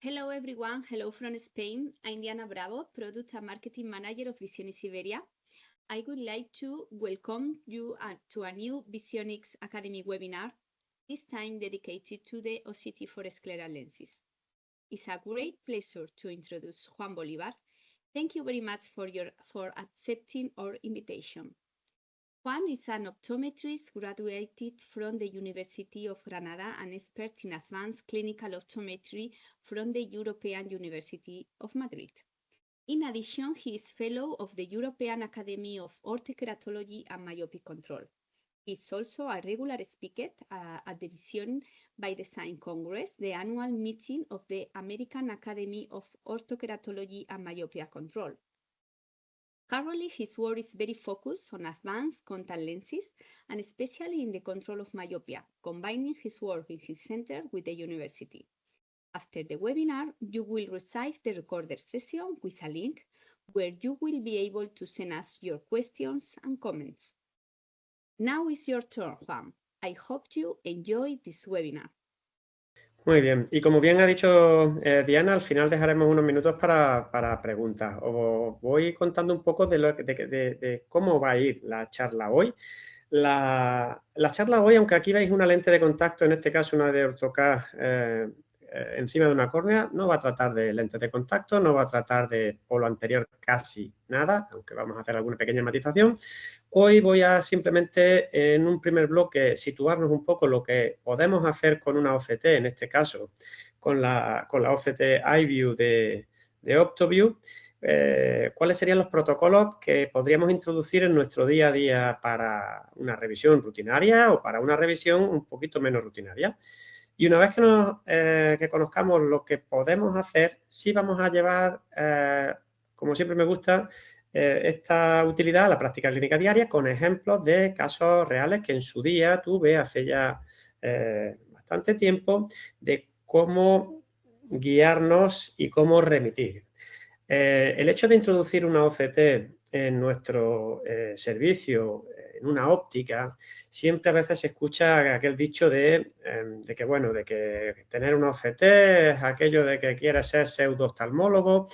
Hello everyone, hello from Spain. I'm Diana Bravo, Product and Marketing Manager of Visionix Iberia. I would like to welcome you to a new Visionix Academy webinar, this time dedicated to the OCT for scleral lenses. It's a great pleasure to introduce Juan Bolivar. Thank you very much for accepting our invitation. Juan is an optometrist graduated from the University of Granada and expert in advanced clinical optometry from the European University of Madrid. In addition, he is fellow of the European Academy of Orthokeratology and Myopic Control. He is also a regular speaker at the Vision by Design Congress, the annual meeting of the American Academy of Orthokeratology and Myopia Control. Currently, his work is very focused on advanced contact lenses and especially in the control of myopia, combining his work in his center with the university. After the webinar, you will receive the recorded session with a link where you will be able to send us your questions and comments. Now is your turn, Juan. I hope you enjoy this webinar. Muy bien, y como bien ha dicho Diana, al final dejaremos unos minutos para preguntas. Os voy contando un poco de cómo va a ir la charla hoy. La charla hoy, aunque aquí veis una lente de contacto, en este caso una de Ortho-K encima de una córnea, no va a tratar de lentes de contacto, no va a tratar de polo anterior casi nada, aunque vamos a hacer alguna pequeña matización. Hoy voy a simplemente, en un primer bloque, situarnos un poco lo que podemos hacer con una OCT, en este caso, con la OCT iView de OptoView, cuáles serían los protocolos que podríamos introducir en nuestro día a día para una revisión rutinaria o para una revisión un poquito menos rutinaria. Y una vez que conozcamos lo que podemos hacer, sí vamos a llevar, como siempre me gusta, esta utilidad a la práctica clínica diaria con ejemplos de casos reales que en su día tuve hace ya bastante tiempo de cómo guiarnos y cómo remitir. El hecho de introducir una OCT en nuestro servicio, en una óptica, siempre a veces se escucha aquel dicho de que tener una OCT es aquello de que quieres ser pseudo-oftalmólogo,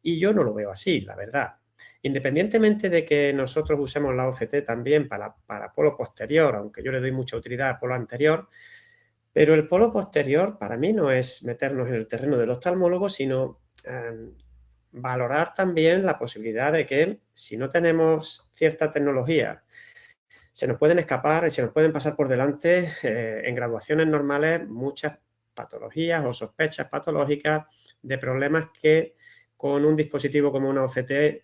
y yo no lo veo así, la verdad. Independientemente de que nosotros usemos la OCT también para polo posterior, aunque yo le doy mucha utilidad al polo anterior, pero el polo posterior para mí no es meternos en el terreno del oftalmólogo, sino valorar también la posibilidad de que si no tenemos cierta tecnología, se nos pueden escapar y se nos pueden pasar por delante en graduaciones normales muchas patologías o sospechas patológicas de problemas que con un dispositivo como una OCT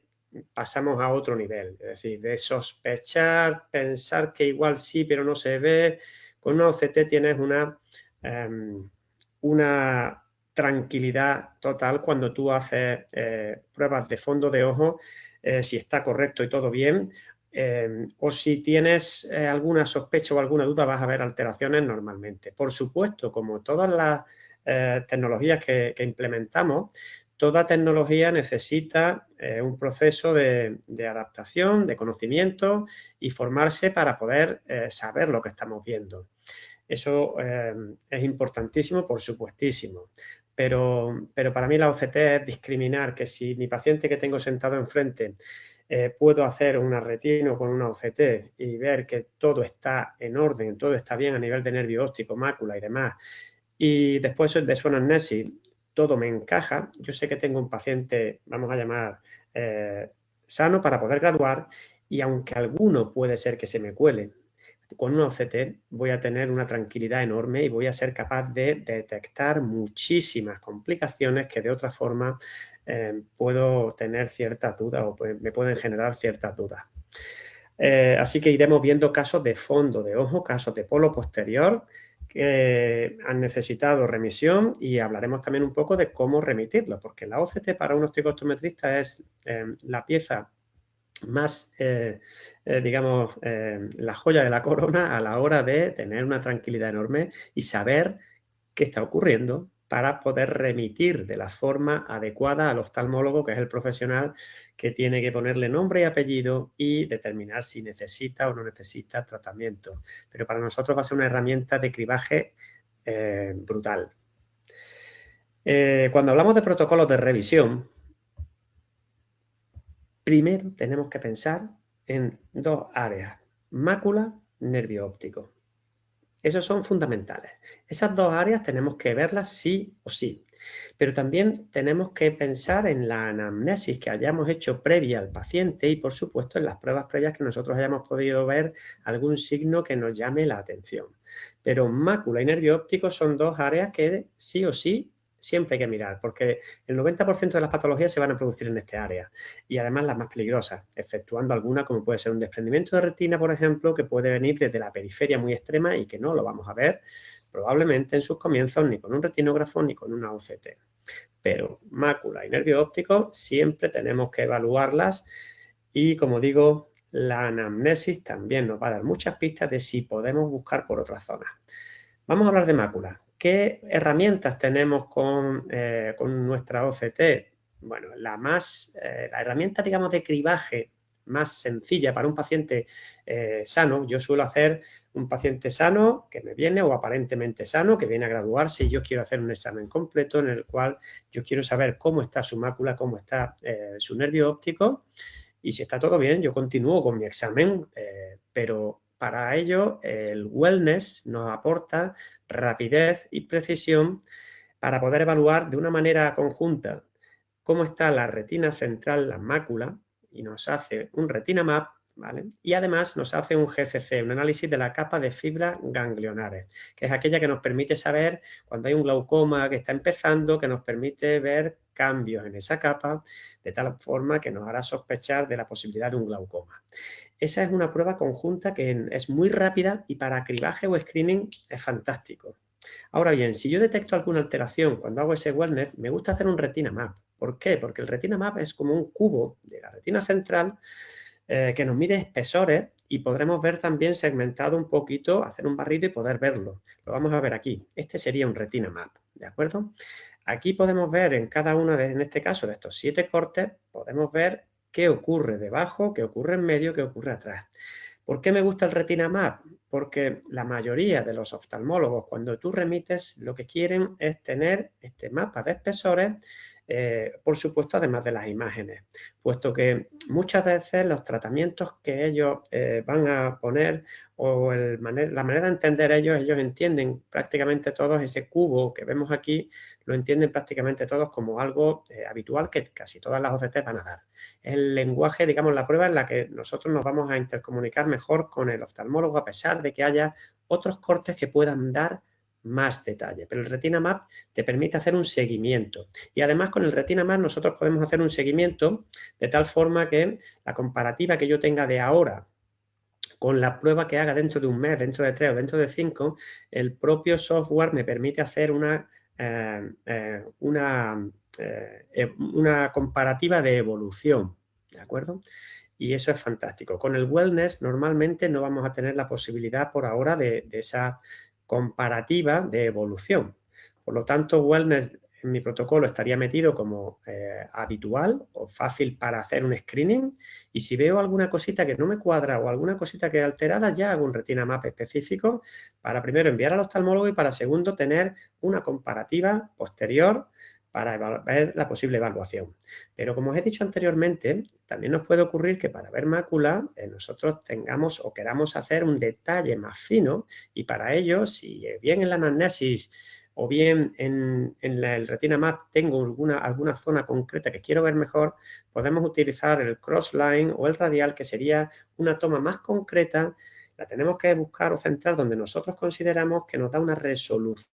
pasamos a otro nivel. Es decir, de sospechar, pensar que igual sí, pero no se ve. Con una OCT tienes una tranquilidad total cuando tú haces pruebas de fondo de ojo, si está correcto y todo bien, o si tienes alguna sospecha o alguna duda, vas a ver alteraciones normalmente. Por supuesto, como todas las tecnologías que implementamos, toda tecnología necesita un proceso de adaptación, de conocimiento y formarse para poder saber lo que estamos viendo. Eso es importantísimo, por supuestísimo. Pero para mí la OCT es discriminar que si mi paciente que tengo sentado enfrente puedo hacer una retina con una OCT y ver que todo está en orden, todo está bien a nivel de nervio óptico, mácula y demás, y después de su anamnesis todo me encaja, yo sé que tengo un paciente, vamos a llamar, sano para poder graduar, y aunque alguno puede ser que se me cuele, con una OCT voy a tener una tranquilidad enorme y voy a ser capaz de detectar muchísimas complicaciones que de otra forma puedo tener ciertas dudas o me pueden generar ciertas dudas. Así que iremos viendo casos de fondo de ojo, casos de polo posterior que han necesitado remisión, y hablaremos también un poco de cómo remitirlo, porque la OCT para un optometrista es la pieza más, digamos, la joya de la corona a la hora de tener una tranquilidad enorme y saber qué está ocurriendo para poder remitir de la forma adecuada al oftalmólogo, que es el profesional que tiene que ponerle nombre y apellido y determinar si necesita o no necesita tratamiento. Pero para nosotros va a ser una herramienta de cribaje brutal. Cuando hablamos de protocolos de revisión, primero tenemos que pensar en dos áreas: mácula, nervio óptico. Esos son fundamentales. Esas dos áreas tenemos que verlas sí o sí. Pero también tenemos que pensar en la anamnesis que hayamos hecho previa al paciente y, por supuesto, en las pruebas previas que nosotros hayamos podido ver algún signo que nos llame la atención. Pero mácula y nervio óptico son dos áreas que sí o sí siempre hay que mirar, porque el 90% de las patologías se van a producir en este área y además las más peligrosas, exceptuando alguna como puede ser un desprendimiento de retina, por ejemplo, que puede venir desde la periferia muy extrema y que no lo vamos a ver probablemente en sus comienzos ni con un retinógrafo ni con una OCT. Pero mácula y nervio óptico siempre tenemos que evaluarlas y, como digo, la anamnesis también nos va a dar muchas pistas de si podemos buscar por otras zonas. Vamos a hablar de mácula. ¿Qué herramientas tenemos con nuestra OCT? Bueno, la herramienta, digamos, de cribaje más sencilla para un paciente sano. Yo suelo hacer un paciente sano que me viene, o aparentemente sano, que viene a graduarse, y yo quiero hacer un examen completo en el cual yo quiero saber cómo está su mácula, cómo está su nervio óptico, y si está todo bien, yo continúo con mi examen, pero para ello el wellness nos aporta rapidez y precisión para poder evaluar de una manera conjunta cómo está la retina central, la mácula, y nos hace un retina map, ¿vale? Y además nos hace un GCC, un análisis de la capa de fibras ganglionares, que es aquella que nos permite saber cuando hay un glaucoma que está empezando, que nos permite ver cambios en esa capa, de tal forma que nos hará sospechar de la posibilidad de un glaucoma. Esa es una prueba conjunta que es muy rápida y para cribaje o screening es fantástico. Ahora bien, si yo detecto alguna alteración cuando hago ese wellness, me gusta hacer un retina map. ¿Por qué? Porque el retina map es como un cubo de la retina central que nos mide espesores y podremos ver también segmentado un poquito, hacer un barrido y poder verlo. Lo vamos a ver aquí. Este sería un retina map, ¿de acuerdo? Aquí podemos ver en cada uno, en este caso, de estos 7 cortes, podemos ver qué ocurre debajo, qué ocurre en medio, qué ocurre atrás. ¿Por qué me gusta el Retina Map? Porque la mayoría de los oftalmólogos, cuando tú remites, lo que quieren es tener este mapa de espesores, por supuesto, además de las imágenes, puesto que muchas veces los tratamientos que ellos van a poner o la manera de entender ellos entienden prácticamente todos ese cubo que vemos aquí, lo entienden prácticamente todos como algo habitual que casi todas las OCT van a dar. El lenguaje, digamos, la prueba en la que nosotros nos vamos a intercomunicar mejor con el oftalmólogo, a pesar de que haya otros cortes que puedan dar más detalle. Pero el Retina Map te permite hacer un seguimiento. Y además con el Retina Map nosotros podemos hacer un seguimiento de tal forma que la comparativa que yo tenga de ahora con la prueba que haga dentro de un mes, dentro de 3 o dentro de 5, el propio software me permite hacer una comparativa de evolución, ¿de acuerdo? Y eso es fantástico. Con el wellness normalmente no vamos a tener la posibilidad por ahora de esa comparativa de evolución. Por lo tanto, wellness en mi protocolo estaría metido como habitual o fácil para hacer un screening, y si veo alguna cosita que no me cuadra o alguna cosita que es alterada, ya hago un retina map específico para primero enviar al oftalmólogo y para segundo tener una comparativa posterior para ver la posible evaluación. Pero como os he dicho anteriormente, también nos puede ocurrir que para ver mácula nosotros tengamos o queramos hacer un detalle más fino, y para ello, si bien en la anamnesis o bien en el Retina Map tengo alguna zona concreta que quiero ver mejor, podemos utilizar el crossline o el radial, que sería una toma más concreta. La tenemos que buscar o centrar donde nosotros consideramos que nos da una resolución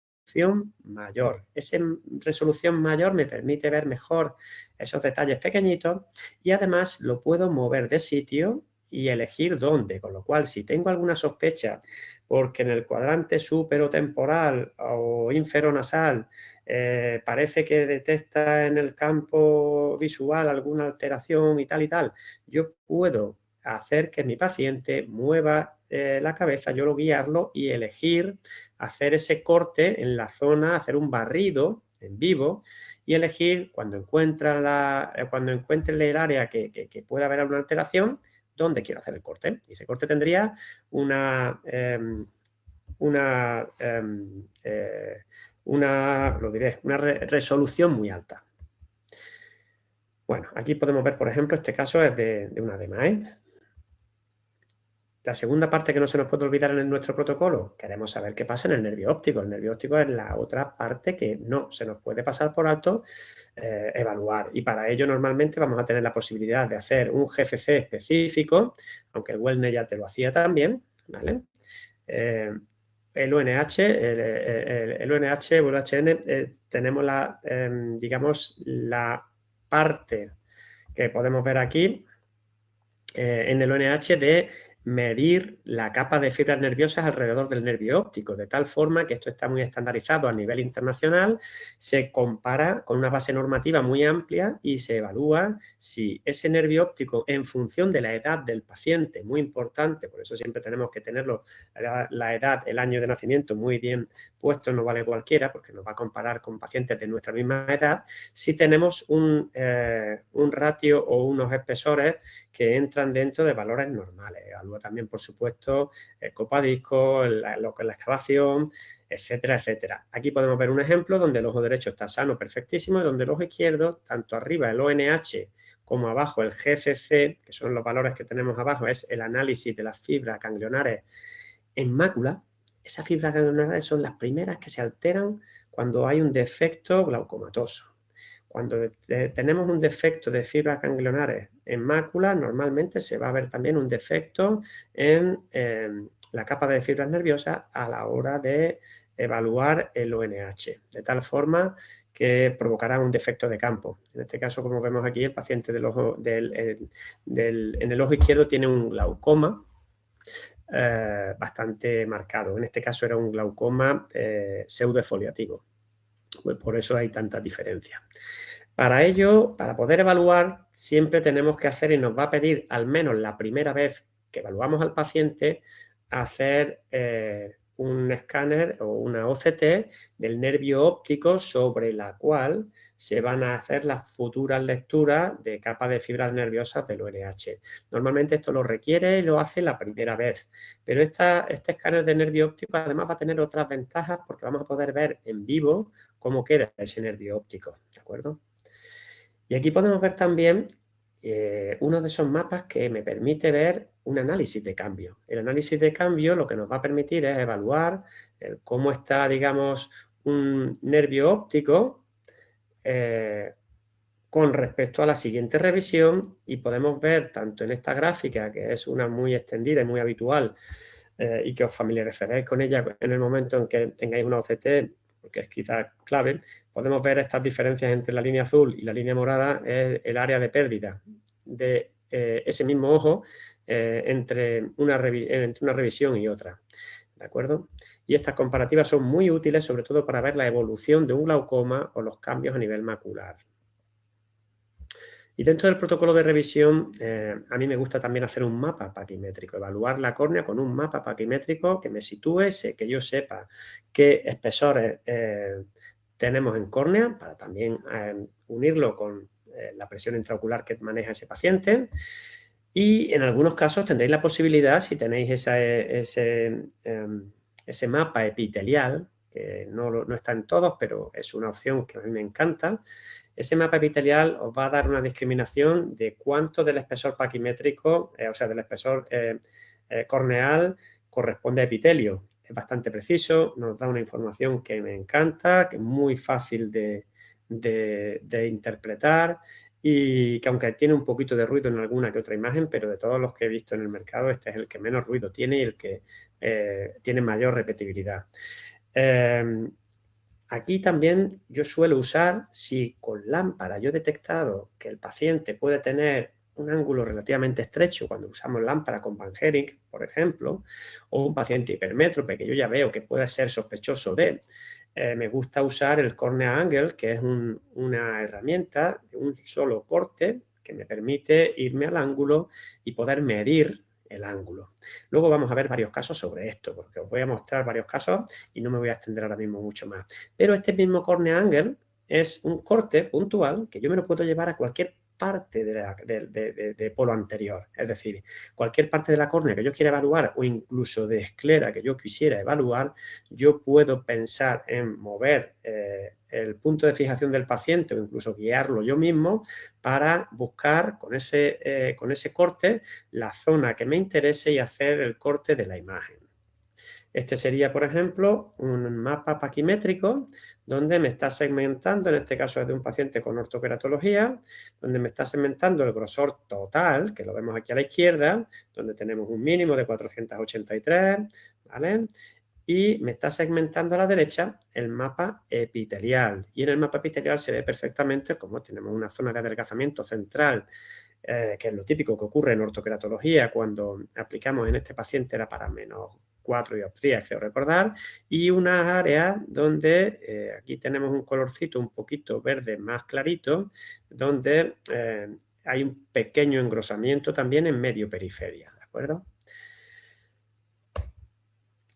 mayor. Esa resolución mayor me permite ver mejor esos detalles pequeñitos y además lo puedo mover de sitio y elegir dónde, con lo cual si tengo alguna sospecha porque en el cuadrante superotemporal o inferonasal parece que detecta en el campo visual alguna alteración y tal, yo puedo hacer que mi paciente mueva la cabeza, yo lo guiarlo y elegir hacer ese corte en la zona, hacer un barrido en vivo y elegir cuando encuentre el área que pueda haber alguna alteración, dónde quiero hacer el corte. Y ese corte tendría una una resolución muy alta. Bueno, aquí podemos ver, por ejemplo, este caso es de una DMA. La segunda parte que no se nos puede olvidar en nuestro protocolo, queremos saber qué pasa en el nervio óptico. El nervio óptico es la otra parte que no se nos puede pasar por alto evaluar. Y para ello normalmente vamos a tener la posibilidad de hacer un GFC específico, aunque el Wellner ya te lo hacía también, ¿vale? El UNH, el UNH, UHN, tenemos digamos, la parte que podemos ver aquí en el UNH de medir la capa de fibras nerviosas alrededor del nervio óptico, de tal forma que esto está muy estandarizado a nivel internacional, se compara con una base normativa muy amplia y se evalúa si ese nervio óptico, en función de la edad del paciente, muy importante, por eso siempre tenemos que tenerlo, la edad, el año de nacimiento muy bien puesto, no vale cualquiera, porque nos va a comparar con pacientes de nuestra misma edad, si tenemos un ratio o unos espesores que entran dentro de valores normales. Evalúa también, por supuesto, el copadisco, lo que es la excavación, etcétera, etcétera. Aquí podemos ver un ejemplo donde el ojo derecho está sano, perfectísimo, y donde el ojo izquierdo, tanto arriba el ONH como abajo el GFC, que son los valores que tenemos abajo, es el análisis de las fibras ganglionares en mácula. Esas fibras ganglionares son las primeras que se alteran cuando hay un defecto glaucomatoso. Cuando tenemos un defecto de fibras ganglionares en mácula, normalmente se va a ver también un defecto en la capa de fibras nerviosas a la hora de evaluar el ONH, de tal forma que provocará un defecto de campo. En este caso, como vemos aquí, el paciente en el ojo izquierdo tiene un glaucoma bastante marcado. En este caso era un glaucoma pseudofoliativo. Pues por eso hay tantas diferencias. Para ello, para poder evaluar, siempre tenemos que hacer, y nos va a pedir al menos la primera vez que evaluamos al paciente, hacer un escáner o una OCT del nervio óptico sobre la cual se van a hacer las futuras lecturas de capa de fibras nerviosas del ONH. Normalmente esto lo requiere y lo hace la primera vez, pero este escáner de nervio óptico además va a tener otras ventajas porque vamos a poder ver en vivo cómo queda ese nervio óptico, ¿de acuerdo? Y aquí podemos ver también uno de esos mapas que me permite ver un análisis de cambio. El análisis de cambio lo que nos va a permitir es evaluar cómo está, digamos, un nervio óptico con respecto a la siguiente revisión, y podemos ver tanto en esta gráfica, que es una muy extendida y muy habitual, y que os familiarizaréis con ella en el momento en que tengáis una OCT, porque es quizás clave, podemos ver estas diferencias entre la línea azul y la línea morada, el área de pérdida de ese mismo ojo entre una revisión y otra. ¿De acuerdo? Y estas comparativas son muy útiles, sobre todo para ver la evolución de un glaucoma o los cambios a nivel macular. Y dentro del protocolo de revisión, a mí me gusta también hacer un mapa paquimétrico, evaluar la córnea con un mapa paquimétrico que me sitúe, que yo sepa qué espesores tenemos en córnea, para también unirlo con la presión intraocular que maneja ese paciente. Y en algunos casos tendréis la posibilidad, si tenéis ese mapa epitelial, que no está en todos, pero es una opción que a mí me encanta. Ese mapa epitelial os va a dar una discriminación de cuánto del espesor paquimétrico, o sea, del espesor corneal, corresponde a epitelio. Es bastante preciso, nos da una información que me encanta, que es muy fácil de interpretar, y que aunque tiene un poquito de ruido en alguna que otra imagen, pero de todos los que he visto en el mercado, este es el que menos ruido tiene y el que tiene mayor repetibilidad. Aquí también yo suelo usar, si con lámpara yo he detectado que el paciente puede tener un ángulo relativamente estrecho cuando usamos lámpara con Van Herink, por ejemplo, o un paciente hipermétrope que yo ya veo que puede ser sospechoso de, me gusta usar el Cornea Angle, que es una herramienta de un solo corte que me permite irme al ángulo y poder medir el ángulo. Luego vamos a ver varios casos sobre esto, porque os voy a mostrar varios casos y no me voy a extender ahora mismo mucho más. Pero este mismo Cornea Angle es un corte puntual que yo me lo puedo llevar a cualquier parte de polo anterior. Es decir, cualquier parte de la córnea que yo quiera evaluar o incluso de esclera que yo quisiera evaluar, yo puedo pensar en mover el punto de fijación del paciente o incluso guiarlo yo mismo para buscar con ese corte la zona que me interese y hacer el corte de la imagen. Este sería, por ejemplo, un mapa paquimétrico donde me está segmentando, en este caso es de un paciente con ortoqueratología, donde me está segmentando el grosor total, que lo vemos aquí a la izquierda, donde tenemos un mínimo de 483, ¿vale? Y me está segmentando a la derecha el mapa epitelial. Y en el mapa epitelial se ve perfectamente cómo tenemos una zona de adelgazamiento central, que es lo típico que ocurre en ortoqueratología cuando aplicamos en este paciente era para -4 dioptrías, creo recordar, y unas áreas donde aquí tenemos un colorcito un poquito verde más clarito, donde hay un pequeño engrosamiento también en medio periferia, ¿de acuerdo?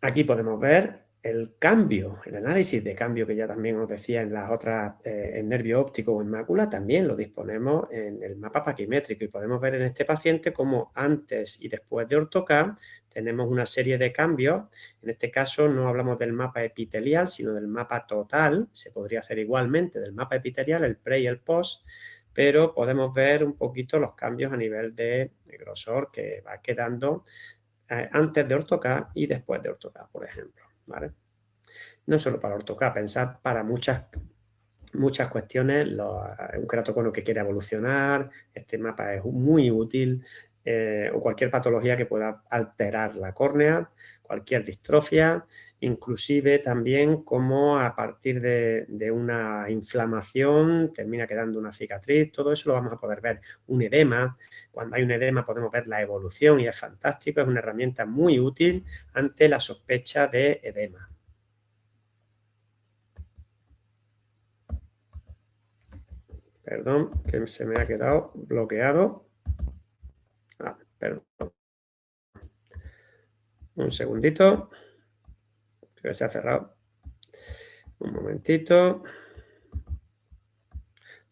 Aquí podemos ver el cambio, el análisis de cambio que ya también os decía en las otras, en nervio óptico o en mácula, también lo disponemos en el mapa paquimétrico y podemos ver en este paciente cómo antes y después de ortocar tenemos una serie de cambios. En este caso no hablamos del mapa epitelial, sino del mapa total. Se podría hacer igualmente del mapa epitelial, el pre y el post, pero podemos ver un poquito los cambios a nivel de grosor que va quedando antes de ortocar y después de ortocar, por ejemplo, ¿vale? No solo para ortocar, pensar para muchas cuestiones, un queratocono que quiere evolucionar, este mapa es muy útil, o cualquier patología que pueda alterar la córnea, cualquier distrofia, inclusive también como a partir de una inflamación termina quedando una cicatriz, todo eso lo vamos a poder ver. Un edema, cuando hay un edema podemos ver la evolución y es fantástico, es una herramienta muy útil ante la sospecha de edema. Perdón, que se me ha quedado bloqueado. Perdón. Un segundito. Creo que se ha cerrado. Un momentito.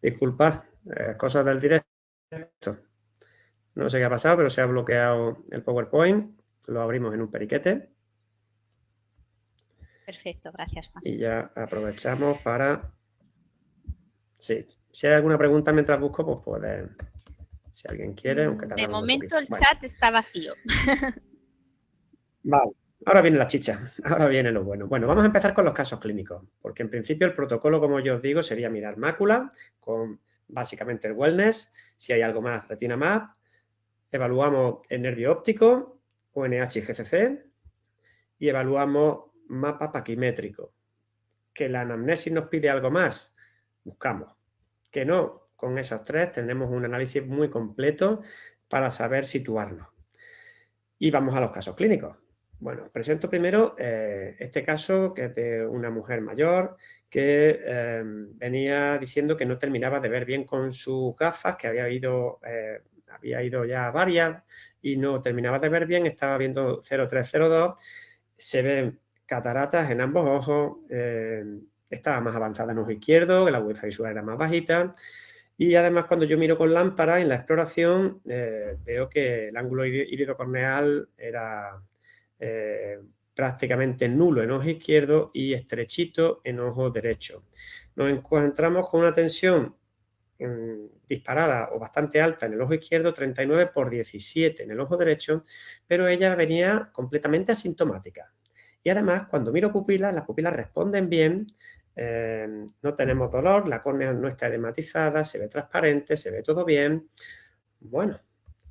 Disculpad, cosas del directo. No sé qué ha pasado, pero se ha bloqueado el PowerPoint. Lo abrimos en un periquete. Perfecto, gracias, Juan. Y ya aprovechamos para... Sí, si hay alguna pregunta mientras busco, pues puede... Si alguien quiere, aunque de momento el chat está vacío. Vale, ahora viene la chicha, ahora viene lo bueno. Bueno, vamos a empezar con los casos clínicos, porque en principio el protocolo, como yo os digo, sería mirar mácula con básicamente el wellness, si hay algo más, retina map, evaluamos el nervio óptico, UNH y GCC, y evaluamos mapa paquimétrico. Que la anamnesis nos pide algo más, buscamos. Que no, con esos tres tenemos un análisis muy completo para saber situarnos. Y vamos a los casos clínicos. Bueno, presento primero este caso que es de una mujer mayor que venía diciendo que no terminaba de ver bien con sus gafas, que había ido ya a varias y no terminaba de ver bien, estaba viendo 0302, se ven cataratas en ambos ojos, estaba más avanzada en ojo izquierdo, que la agudeza visual era más bajita. Y además cuando yo miro con lámpara en la exploración veo que el ángulo iridocorneal era prácticamente nulo en ojo izquierdo y estrechito en ojo derecho. Nos encontramos con una tensión disparada o bastante alta en el ojo izquierdo, 39/17 en el ojo derecho, pero ella venía completamente asintomática. Y además cuando miro pupilas, las pupilas responden bien. No tenemos dolor, la córnea no está edematizada, se ve transparente, se ve todo bien. Bueno,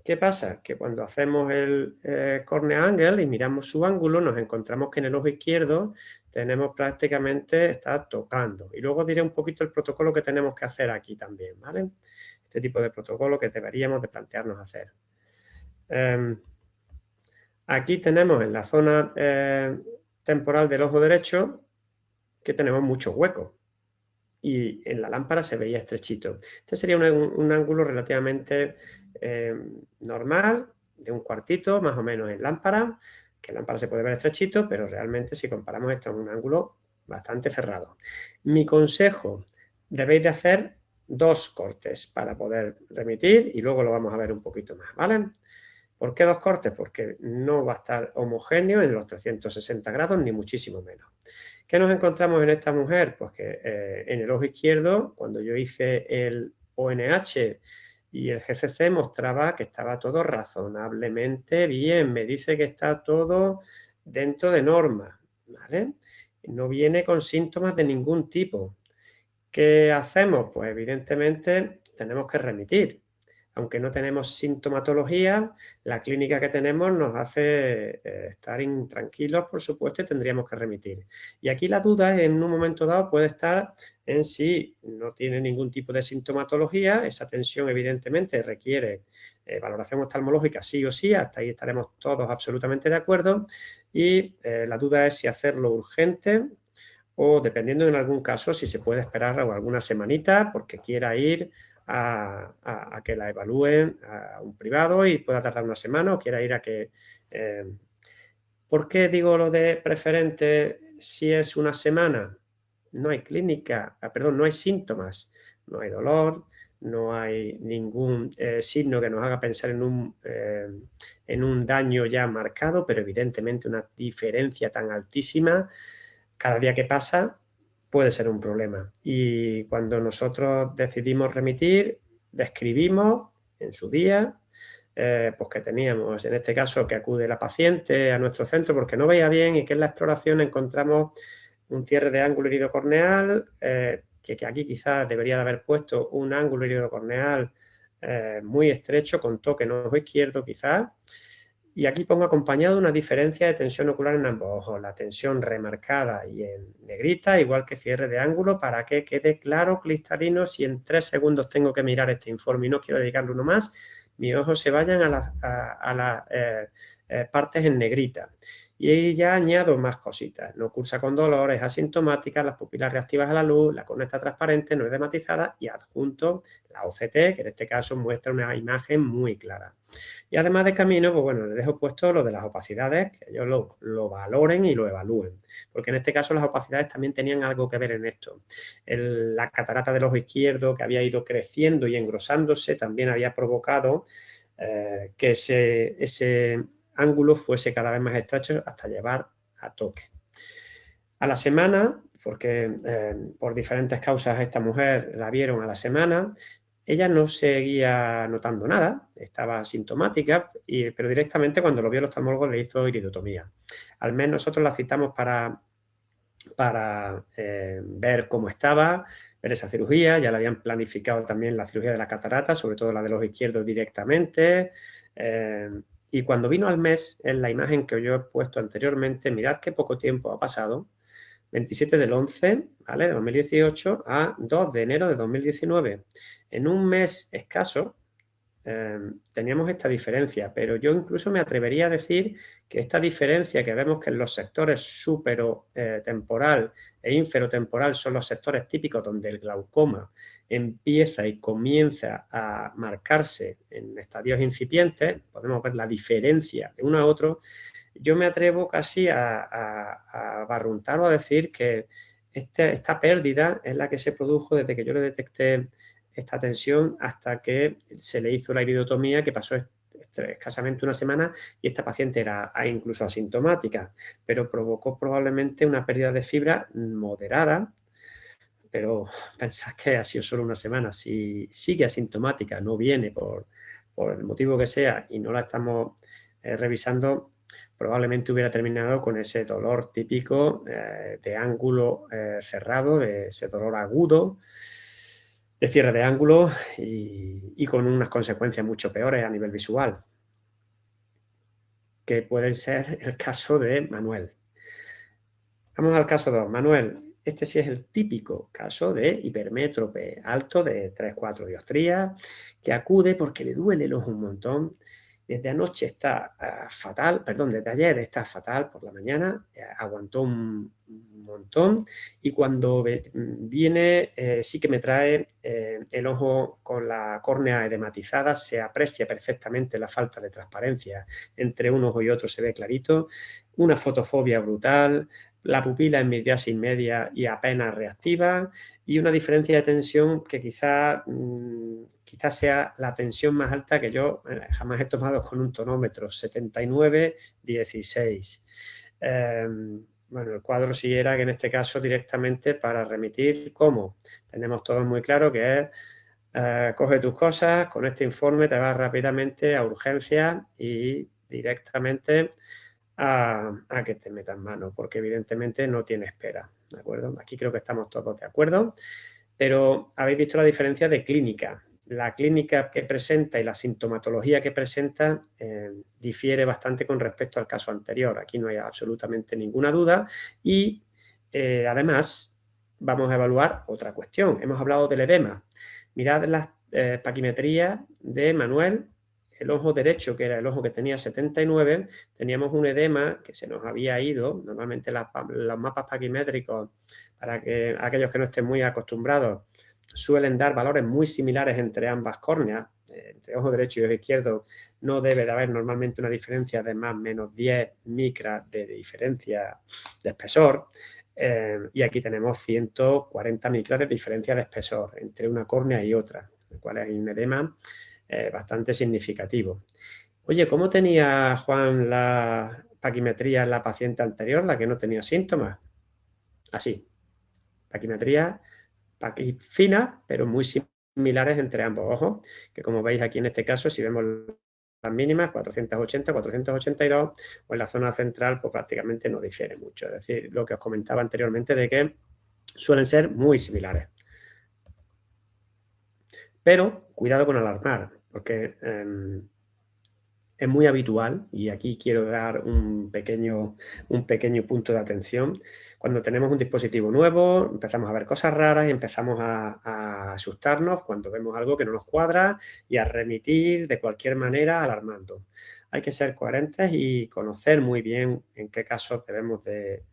¿qué pasa? Que cuando hacemos el cornea angle y miramos su ángulo, nos encontramos que en el ojo izquierdo tenemos prácticamente, está tocando. Y luego diré un poquito el protocolo que tenemos que hacer aquí también, ¿vale? Este tipo de protocolo que deberíamos de plantearnos hacer. Aquí tenemos en la zona temporal del ojo derecho que tenemos mucho hueco y en la lámpara se veía estrechito. Este sería un ángulo relativamente normal, de un cuartito más o menos en lámpara, que en lámpara se puede ver estrechito, pero realmente si comparamos esto es un ángulo bastante cerrado. Mi consejo, debéis de hacer 2 cortes para poder remitir y luego lo vamos a ver un poquito más, ¿vale? ¿Por qué 2 cortes? Porque no va a estar homogéneo en los 360 grados, ni muchísimo menos. ¿Qué nos encontramos en esta mujer? Pues que en el ojo izquierdo, cuando yo hice el ONH y el GCC, mostraba que estaba todo razonablemente bien. Me dice que está todo dentro de norma, ¿vale? No viene con síntomas de ningún tipo. ¿Qué hacemos? Pues evidentemente tenemos que remitir. Aunque no tenemos sintomatología, la clínica que tenemos nos hace estar intranquilos, por supuesto, y tendríamos que remitir. Y aquí la duda en un momento dado puede estar en si no tiene ningún tipo de sintomatología, esa tensión evidentemente requiere valoración oftalmológica sí o sí, hasta ahí estaremos todos absolutamente de acuerdo, y la duda es si hacerlo urgente o dependiendo en algún caso si se puede esperar alguna semanita porque quiera ir a que la evalúen a un privado y pueda tardar una semana o quiera ir a que... ¿Por qué digo lo de preferente si es una semana? No hay clínica, perdón, no hay síntomas, no hay dolor, no hay ningún signo que nos haga pensar en un daño ya marcado, pero evidentemente una diferencia tan altísima cada día que pasa puede ser un problema. Y cuando nosotros decidimos remitir, describimos en su día, pues que teníamos, en este caso, que acude la paciente a nuestro centro porque no veía bien y que en la exploración encontramos un cierre de ángulo herido corneal, que aquí quizás debería de haber puesto un ángulo herido corneal muy estrecho con toque en ojo izquierdo quizás. Y aquí pongo acompañado una diferencia de tensión ocular en ambos ojos, la tensión remarcada y en negrita, igual que cierre de ángulo, para que quede claro, cristalino, si en 3 segundos tengo que mirar este informe y no quiero dedicarle uno más, mis ojos se vayan a las partes en negrita. Y ahí ya añado más cositas. No cursa con dolor, es asintomática, las pupilas reactivas a la luz, la córnea está transparente, no es dematizada y adjunto la OCT, que en este caso muestra una imagen muy clara. Y además de camino, pues bueno, les dejo puesto lo de las opacidades, que ellos lo valoren y lo evalúen. Porque en este caso las opacidades también tenían algo que ver en esto. La catarata del ojo izquierdo, que había ido creciendo y engrosándose, también había provocado que ese ángulo fuese cada vez más estrecho hasta llevar a toque. A la semana, porque por diferentes causas esta mujer la vieron a la semana, ella no seguía notando nada, estaba asintomática, pero directamente cuando lo vio el oftalmólogo le hizo iridotomía. Al mes nosotros la citamos para ver cómo estaba, ver esa cirugía, ya le habían planificado también la cirugía de la catarata, sobre todo la del ojo izquierdo directamente, y cuando vino al mes, en la imagen que yo he puesto anteriormente, mirad qué poco tiempo ha pasado, 27 del 11, ¿vale? De 2018 a 2 de enero de 2019. En un mes escaso teníamos esta diferencia, pero yo incluso me atrevería a decir que esta diferencia que vemos que en los sectores superotemporal e inferotemporal son los sectores típicos donde el glaucoma empieza y comienza a marcarse en estadios incipientes, podemos ver la diferencia de uno a otro. Yo me atrevo casi a barruntar o a decir que esta pérdida es la que se produjo desde que yo le detecté esta tensión hasta que se le hizo la iridotomía, que pasó escasamente una semana y esta paciente era incluso asintomática, pero provocó probablemente una pérdida de fibra moderada, pero pensad que ha sido solo una semana. Si sigue asintomática, no viene por el motivo que sea y no la estamos revisando, probablemente hubiera terminado con ese dolor típico de ángulo cerrado, de ese dolor agudo, de cierre de ángulo y con unas consecuencias mucho peores a nivel visual, que pueden ser el caso de Manuel. Vamos al caso 2. Manuel, este sí es el típico caso de hipermétrope alto de 3-4 dioptrías que acude porque le duele el ojo un montón. Desde anoche está fatal, perdón, desde ayer está fatal por la mañana, aguantó un montón y cuando viene sí que me trae el ojo con la córnea edematizada, se aprecia perfectamente la falta de transparencia entre un ojo y otro, se ve clarito, una fotofobia brutal, la pupila en midriasis media y apenas reactiva, y una diferencia de tensión que quizás sea la tensión más alta que yo jamás he tomado con un tonómetro, 79/16. Bueno, el cuadro sí era que en este caso directamente para remitir, ¿cómo? Tenemos todos muy claro que es coge tus cosas, con este informe te vas rápidamente a urgencias y directamente a que te metan mano, porque evidentemente no tiene espera, ¿de acuerdo? Aquí creo que estamos todos de acuerdo, pero habéis visto la diferencia de clínica. La clínica que presenta y la sintomatología que presenta difiere bastante con respecto al caso anterior. Aquí no hay absolutamente ninguna duda y además vamos a evaluar otra cuestión. Hemos hablado del edema. Mirad las paquimetrías de Manuel. El ojo derecho, que era el ojo que tenía 79, teníamos un edema que se nos había ido. Normalmente los mapas paquimétricos, para que aquellos que no estén muy acostumbrados, suelen dar valores muy similares entre ambas córneas. Entre ojo derecho y ojo izquierdo no debe de haber normalmente una diferencia de más o menos 10 micras de diferencia de espesor. Y aquí tenemos 140 micras de diferencia de espesor entre una córnea y otra, el cual hay un edema bastante significativo. Oye, ¿cómo tenía Juan la paquimetría en la paciente anterior, la que no tenía síntomas? Así, paquimetría finas, pero muy similares entre ambos ojos, que como veis aquí en este caso, si vemos las mínimas, 480, 482, o en la zona central, pues prácticamente no difiere mucho. Es decir, lo que os comentaba anteriormente de que suelen ser muy similares. Pero cuidado con alarmar, porque es muy habitual, y aquí quiero dar un pequeño punto de atención. Cuando tenemos un dispositivo nuevo, empezamos a ver cosas raras y empezamos a asustarnos cuando vemos algo que no nos cuadra y a remitir de cualquier manera alarmando. Hay que ser coherentes y conocer muy bien en qué casos debemos de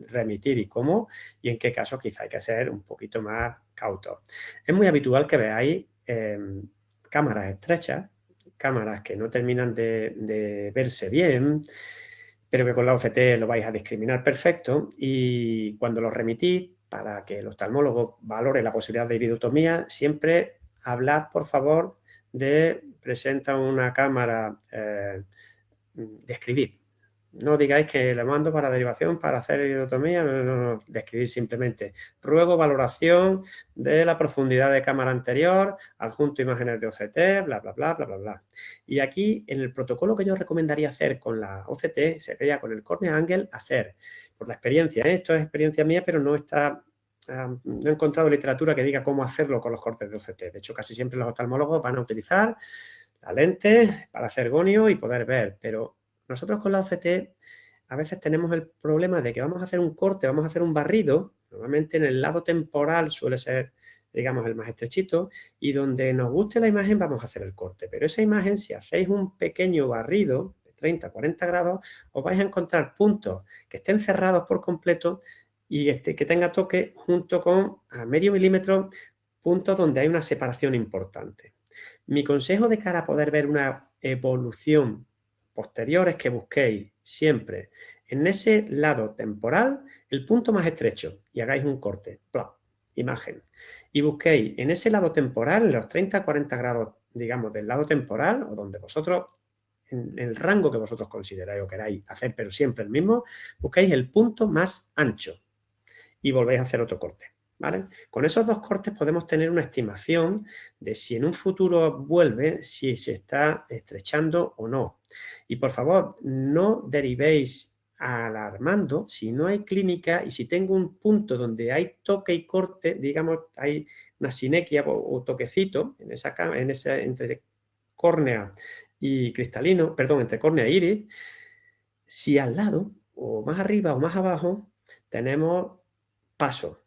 remitir y cómo, y en qué casos quizá hay que ser un poquito más cautos. Es muy habitual que veáis cámaras estrechas, cámaras que no terminan de verse bien, pero que con la OCT lo vais a discriminar perfecto, y cuando lo remitís, para que el oftalmólogo valore la posibilidad de iridotomía, siempre hablad, por favor, de presenta una cámara, describid. No digáis que le mando para derivación para hacer iridotomía, no, describir simplemente. Ruego valoración de la profundidad de cámara anterior, adjunto imágenes de OCT, bla, bla, bla, bla, bla, bla. Y aquí, en el protocolo que yo recomendaría hacer con la OCT, sería con el cornea angle hacer, por la experiencia, esto es experiencia mía, pero no está... no he encontrado literatura que diga cómo hacerlo con los cortes de OCT. De hecho, casi siempre los oftalmólogos van a utilizar la lente para hacer gonio y poder ver, pero nosotros con la OCT a veces tenemos el problema de que vamos a hacer un corte, vamos a hacer un barrido, normalmente en el lado temporal suele ser, digamos, el más estrechito, y donde nos guste la imagen vamos a hacer el corte, pero esa imagen, si hacéis un pequeño barrido de 30 a 40 grados, os vais a encontrar puntos que estén cerrados por completo y que tenga toque junto con a medio milímetro, puntos donde hay una separación importante. Mi consejo de cara a poder ver una evolución posterior es que busquéis siempre en ese lado temporal el punto más estrecho y hagáis un corte, ¡plop! Imagen. Y busquéis en ese lado temporal, en los 30-40 grados, digamos, del lado temporal, o donde vosotros, en el rango que vosotros consideráis o queráis hacer, pero siempre el mismo, busquéis el punto más ancho y volvéis a hacer otro corte. ¿Vale? Con esos dos cortes podemos tener una estimación de si en un futuro vuelve, si se está estrechando o no. Y por favor, no derivéis alarmando si no hay clínica y si tengo un punto donde hay toque y corte, digamos, hay una sinequia o toquecito en esa entre córnea y cristalino, perdón, entre córnea e iris, si al lado o más arriba o más abajo tenemos paso.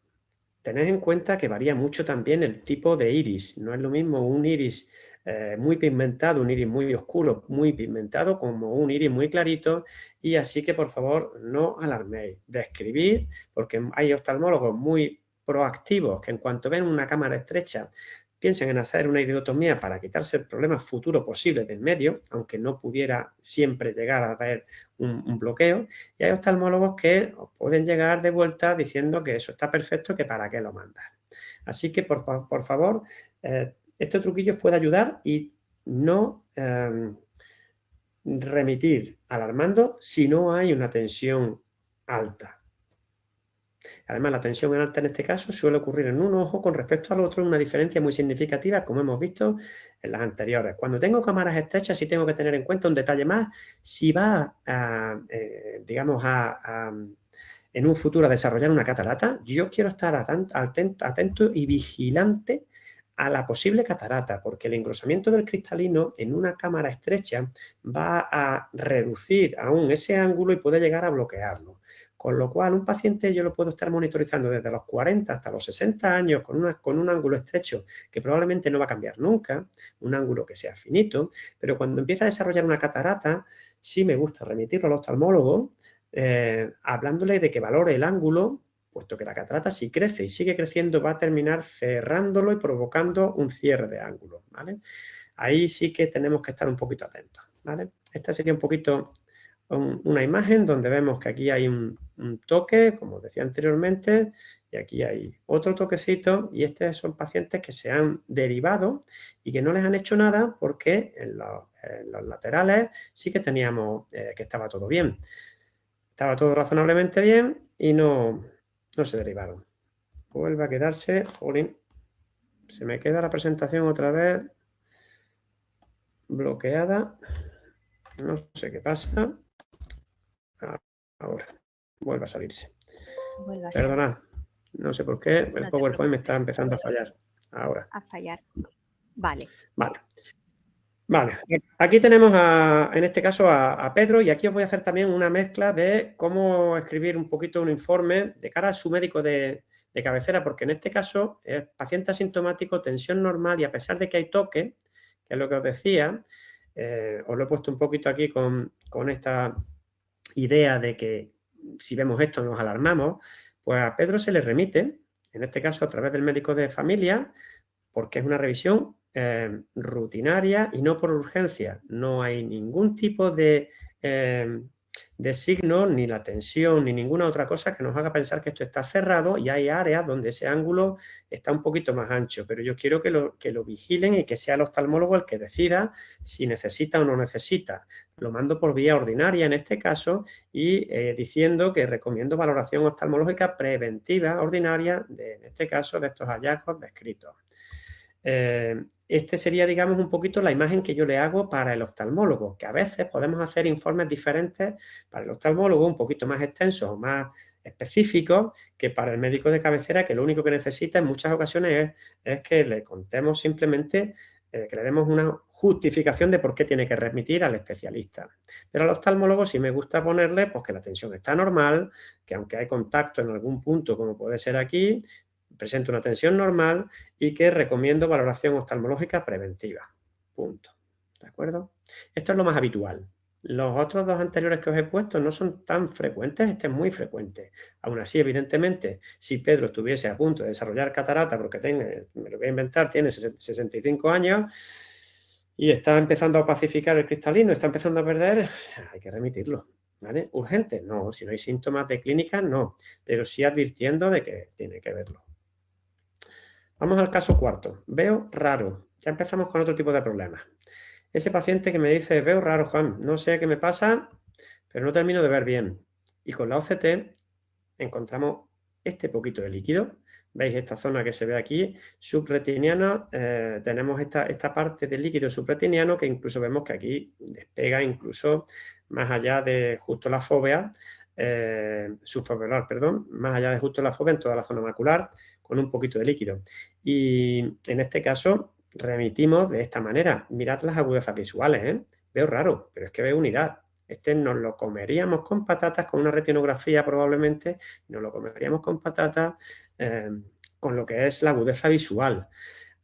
Tened en cuenta que varía mucho también el tipo de iris. No es lo mismo un iris muy pigmentado, un iris muy oscuro, muy pigmentado, como un iris muy clarito. Y así que, por favor, no alarméis. Describid, porque hay oftalmólogos muy proactivos que en cuanto ven una cámara estrecha, piensen en hacer una iridotomía para quitarse el problema futuro posible del medio, aunque no pudiera siempre llegar a haber un bloqueo. Y hay oftalmólogos que os pueden llegar de vuelta diciendo que eso está perfecto, que para qué lo mandas. Así que, por favor, este truquillo os puede ayudar y no remitir alarmando si no hay una tensión alta. Además, la tensión alta en este caso suele ocurrir en un ojo con respecto al otro, una diferencia muy significativa, como hemos visto en las anteriores. Cuando tengo cámaras estrechas, sí tengo que tener en cuenta un detalle más. Si va, digamos, en un futuro a desarrollar una catarata, yo quiero estar atento y vigilante a la posible catarata, porque el engrosamiento del cristalino en una cámara estrecha va a reducir aún ese ángulo y puede llegar a bloquearlo. Con lo cual, un paciente yo lo puedo estar monitorizando desde los 40 hasta los 60 años con un ángulo estrecho que probablemente no va a cambiar nunca, un ángulo que sea finito, pero cuando empieza a desarrollar una catarata, sí me gusta remitirlo al oftalmólogo, hablándole de que valore el ángulo, puesto que la catarata si crece y sigue creciendo va a terminar cerrándolo y provocando un cierre de ángulo, ¿vale? Ahí sí que tenemos que estar un poquito atentos, ¿vale? Esta sería un poquito una imagen donde vemos que aquí hay un toque, como decía anteriormente, y aquí hay otro toquecito, y estos son pacientes que se han derivado y que no les han hecho nada porque en los laterales sí que teníamos que estaba todo bien. Estaba todo razonablemente bien y no se derivaron. Vuelve a quedarse, jolín, se me queda la presentación otra vez bloqueada, no sé qué pasa. Ahora, vuelve a salirse. Perdona, no sé por qué, el PowerPoint me está empezando a fallar. Ahora. A fallar. Vale. Vale, aquí tenemos en este caso a Pedro, y aquí os voy a hacer también una mezcla de cómo escribir un poquito un informe de cara a su médico de cabecera, porque en este caso es paciente asintomático, tensión normal, y a pesar de que hay toque, que es lo que os decía, os lo he puesto un poquito aquí con esta idea de que si vemos esto nos alarmamos, pues a Pedro se le remite, en este caso a través del médico de familia, porque es una revisión rutinaria y no por urgencia. No hay ningún tipo de signo, ni la tensión, ni ninguna otra cosa que nos haga pensar que esto está cerrado, y hay áreas donde ese ángulo está un poquito más ancho, pero yo quiero que lo vigilen y que sea el oftalmólogo el que decida si necesita o no necesita. Lo mando por vía ordinaria en este caso y diciendo que recomiendo valoración oftalmológica preventiva ordinaria, en este caso de estos hallazgos descritos. Este sería, digamos, un poquito la imagen que yo le hago para el oftalmólogo, que a veces podemos hacer informes diferentes para el oftalmólogo, un poquito más extensos o más específicos, que para el médico de cabecera, que lo único que necesita en muchas ocasiones es que le contemos simplemente, que le demos una justificación de por qué tiene que remitir al especialista. Pero al oftalmólogo sí me gusta ponerle pues, que la tensión está normal, que aunque hay contacto en algún punto, como puede ser aquí, presenta una tensión normal y que recomiendo valoración oftalmológica preventiva. Punto. ¿De acuerdo? Esto es lo más habitual. Los otros dos anteriores que os he puesto no son tan frecuentes, este es muy frecuente. Aún así, evidentemente, si Pedro estuviese a punto de desarrollar catarata, porque me lo voy a inventar, tiene 65 años y está empezando a pacificar el cristalino, está empezando a perder, hay que remitirlo. ¿Vale? ¿Urgente? No. Si no hay síntomas de clínica, no. Pero sí advirtiendo de que tiene que verlo. Vamos al caso cuarto. Veo raro. Ya empezamos con otro tipo de problemas. Ese paciente que me dice, veo raro, Juan, no sé qué me pasa, pero no termino de ver bien. Y con la OCT encontramos este poquito de líquido. ¿Veis esta zona que se ve aquí? Subretiniana, tenemos esta parte del líquido subretiniano que incluso vemos que aquí despega incluso más allá de justo la fóvea, subfoveolar, perdón, más allá de justo la fóvea en toda la zona macular, con un poquito de líquido. Y en este caso remitimos de esta manera. Mirad las agudezas visuales, ¿eh? Veo raro, pero es que veo unidad. Este nos lo comeríamos con patatas, con una retinografía probablemente, nos lo comeríamos con patatas con lo que es la agudeza visual.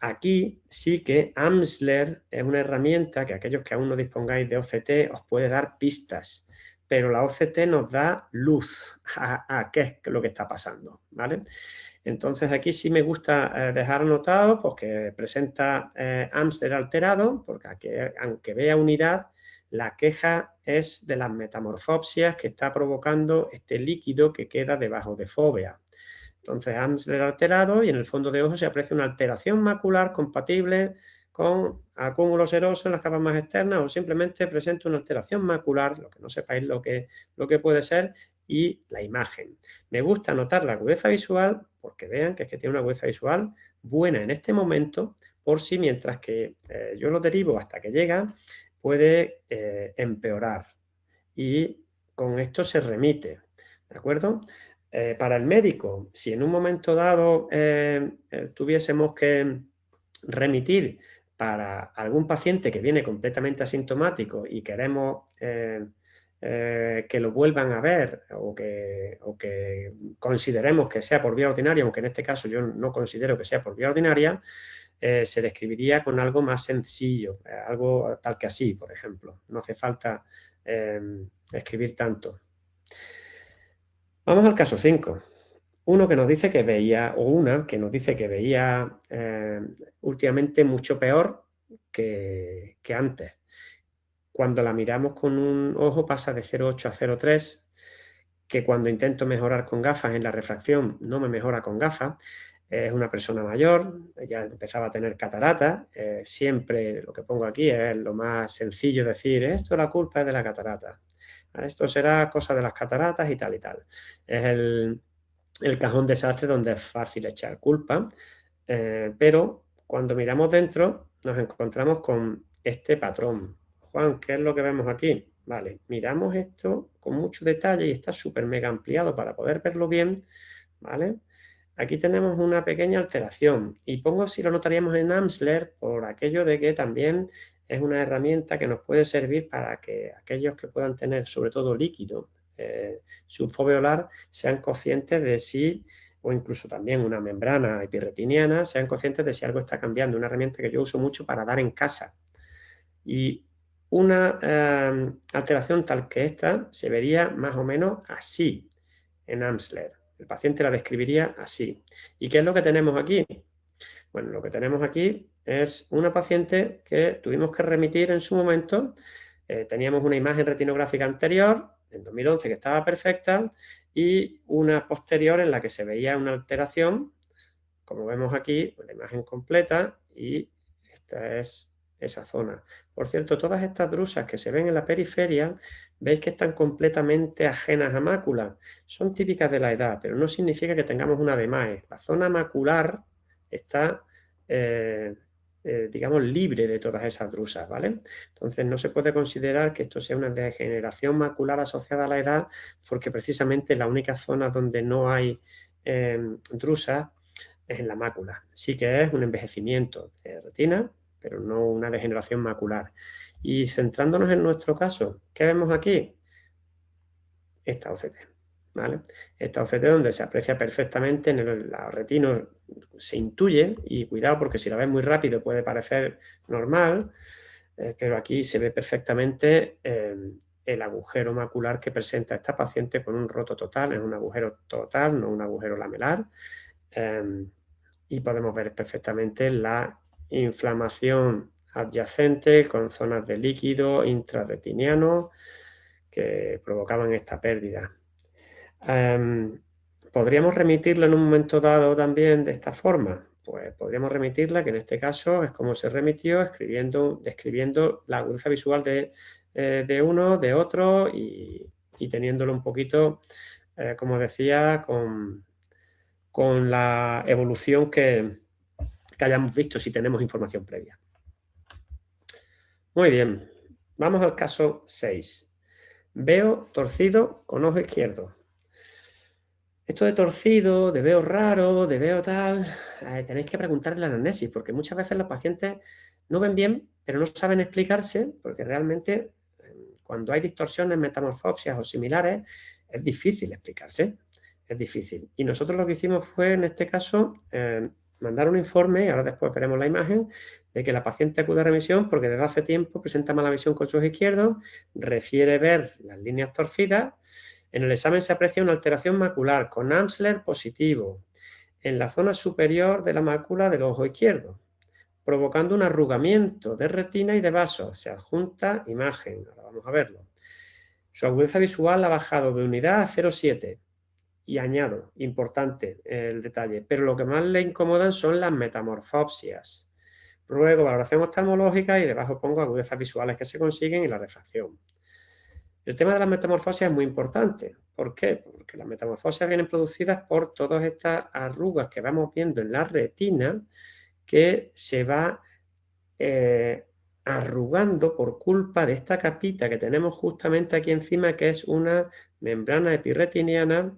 Aquí sí que Amsler es una herramienta que aquellos que aún no dispongáis de OCT os puede dar pistas, pero la OCT nos da luz a qué es lo que está pasando, ¿vale? Entonces aquí sí me gusta dejar anotado pues, que presenta Amsler alterado, porque aquí, aunque vea unidad, la queja es de las metamorfopsias que está provocando este líquido que queda debajo de fóvea. Entonces, Amsler alterado y en el fondo de ojo se aprecia una alteración macular compatible con acúmulos serosos en las capas más externas o simplemente presenta una alteración macular, lo que no sepáis lo que puede ser, y la imagen. Me gusta anotar la agudeza visual porque vean que es que tiene una agudeza visual buena en este momento, por si mientras que yo lo derivo hasta que llega, puede empeorar. Y con esto se remite, ¿de acuerdo? Para el médico, si en un momento dado tuviésemos que remitir para algún paciente que viene completamente asintomático y queremos que lo vuelvan a ver o que consideremos que sea por vía ordinaria, aunque en este caso yo no considero que sea por vía ordinaria, se describiría con algo más sencillo, algo tal que así, por ejemplo. No hace falta escribir tanto. Vamos al caso 5. Uno que nos dice que veía, o una que nos dice que veía últimamente mucho peor que antes. Cuando la miramos con un ojo pasa de 0,8 a 0,3, que cuando intento mejorar con gafas en la refracción no me mejora con gafas. Es una persona mayor, ya empezaba a tener catarata. Siempre lo que pongo aquí es lo más sencillo, decir, esto la culpa es de la catarata. Esto será cosa de las cataratas y tal y tal. Es el cajón desastre donde es fácil echar culpa, pero cuando miramos dentro nos encontramos con este patrón. Juan, ¿qué es lo que vemos aquí? Vale, miramos esto con mucho detalle y está súper mega ampliado para poder verlo bien, ¿vale? Aquí tenemos una pequeña alteración y pongo si lo notaríamos en Amsler por aquello de que también es una herramienta que nos puede servir para que aquellos que puedan tener sobre todo líquido subfoveolar sean conscientes de si, o incluso también una membrana epirretiniana, sean conscientes de si algo está cambiando. Una herramienta que yo uso mucho para dar en casa. Y una alteración tal que esta se vería más o menos así en Amsler. El paciente la describiría así. ¿Y qué es lo que tenemos aquí? Bueno, lo que tenemos aquí es una paciente que tuvimos que remitir en su momento. Teníamos una imagen retinográfica anterior, en 2011, que estaba perfecta, y una posterior en la que se veía una alteración, como vemos aquí, la imagen completa, y esta es esa zona. Por cierto, todas estas drusas que se ven en la periferia, veis que están completamente ajenas a mácula. Son típicas de la edad, pero no significa que tengamos una DMAE. La zona macular está, digamos, libre de todas esas drusas, ¿vale? Entonces no se puede considerar que esto sea una degeneración macular asociada a la edad, porque precisamente la única zona donde no hay drusas es en la mácula. Sí que es un envejecimiento de retina, pero no una degeneración macular. Y centrándonos en nuestro caso, ¿qué vemos aquí? Esta OCT, ¿vale? Esta OCT donde se aprecia perfectamente en la retina, se intuye, y cuidado porque si la ves muy rápido puede parecer normal, pero aquí se ve perfectamente el agujero macular que presenta esta paciente con un roto total, es un agujero total, no un agujero lamelar, y podemos ver perfectamente la inflamación adyacente con zonas de líquido intrarretiniano que provocaban esta pérdida. ¿Podríamos remitirlo en un momento dado también de esta forma? Pues podríamos remitirla, que en este caso es como se remitió, describiendo la agudeza visual de uno, de otro y teniéndolo un poquito, como decía, con la evolución que hayamos visto si tenemos información previa. Muy bien, vamos al caso 6. Veo torcido con ojo izquierdo. Esto de torcido, de veo raro, de veo tal, tenéis que preguntarle la anamnesis, porque muchas veces los pacientes no ven bien, pero no saben explicarse, porque realmente cuando hay distorsiones, metamorfopsias o similares, es difícil explicarse, es difícil. Y nosotros lo que hicimos fue, en este caso, mandar un informe, y ahora después veremos la imagen, de que la paciente acude a remisión porque desde hace tiempo presenta mala visión con su ojo izquierdo, refiere ver las líneas torcidas. En el examen se aprecia una alteración macular con Amsler positivo. en la zona superior de la mácula del ojo izquierdo, provocando un arrugamiento de retina y de vasos. Se adjunta imagen, ahora vamos a verlo. Su agudeza visual ha bajado de unidad a 0,7. Y añado, importante el detalle, pero lo que más le incomodan son las metamorfopsias. Luego, valoración oftalmológica y debajo pongo agudezas visuales que se consiguen y la refracción. El tema de las metamorfosias es muy importante. ¿Por qué? Porque las metamorfosias vienen producidas por todas estas arrugas que vamos viendo en la retina que se va arrugando por culpa de esta capita que tenemos justamente aquí encima, que es una membrana epirretiniana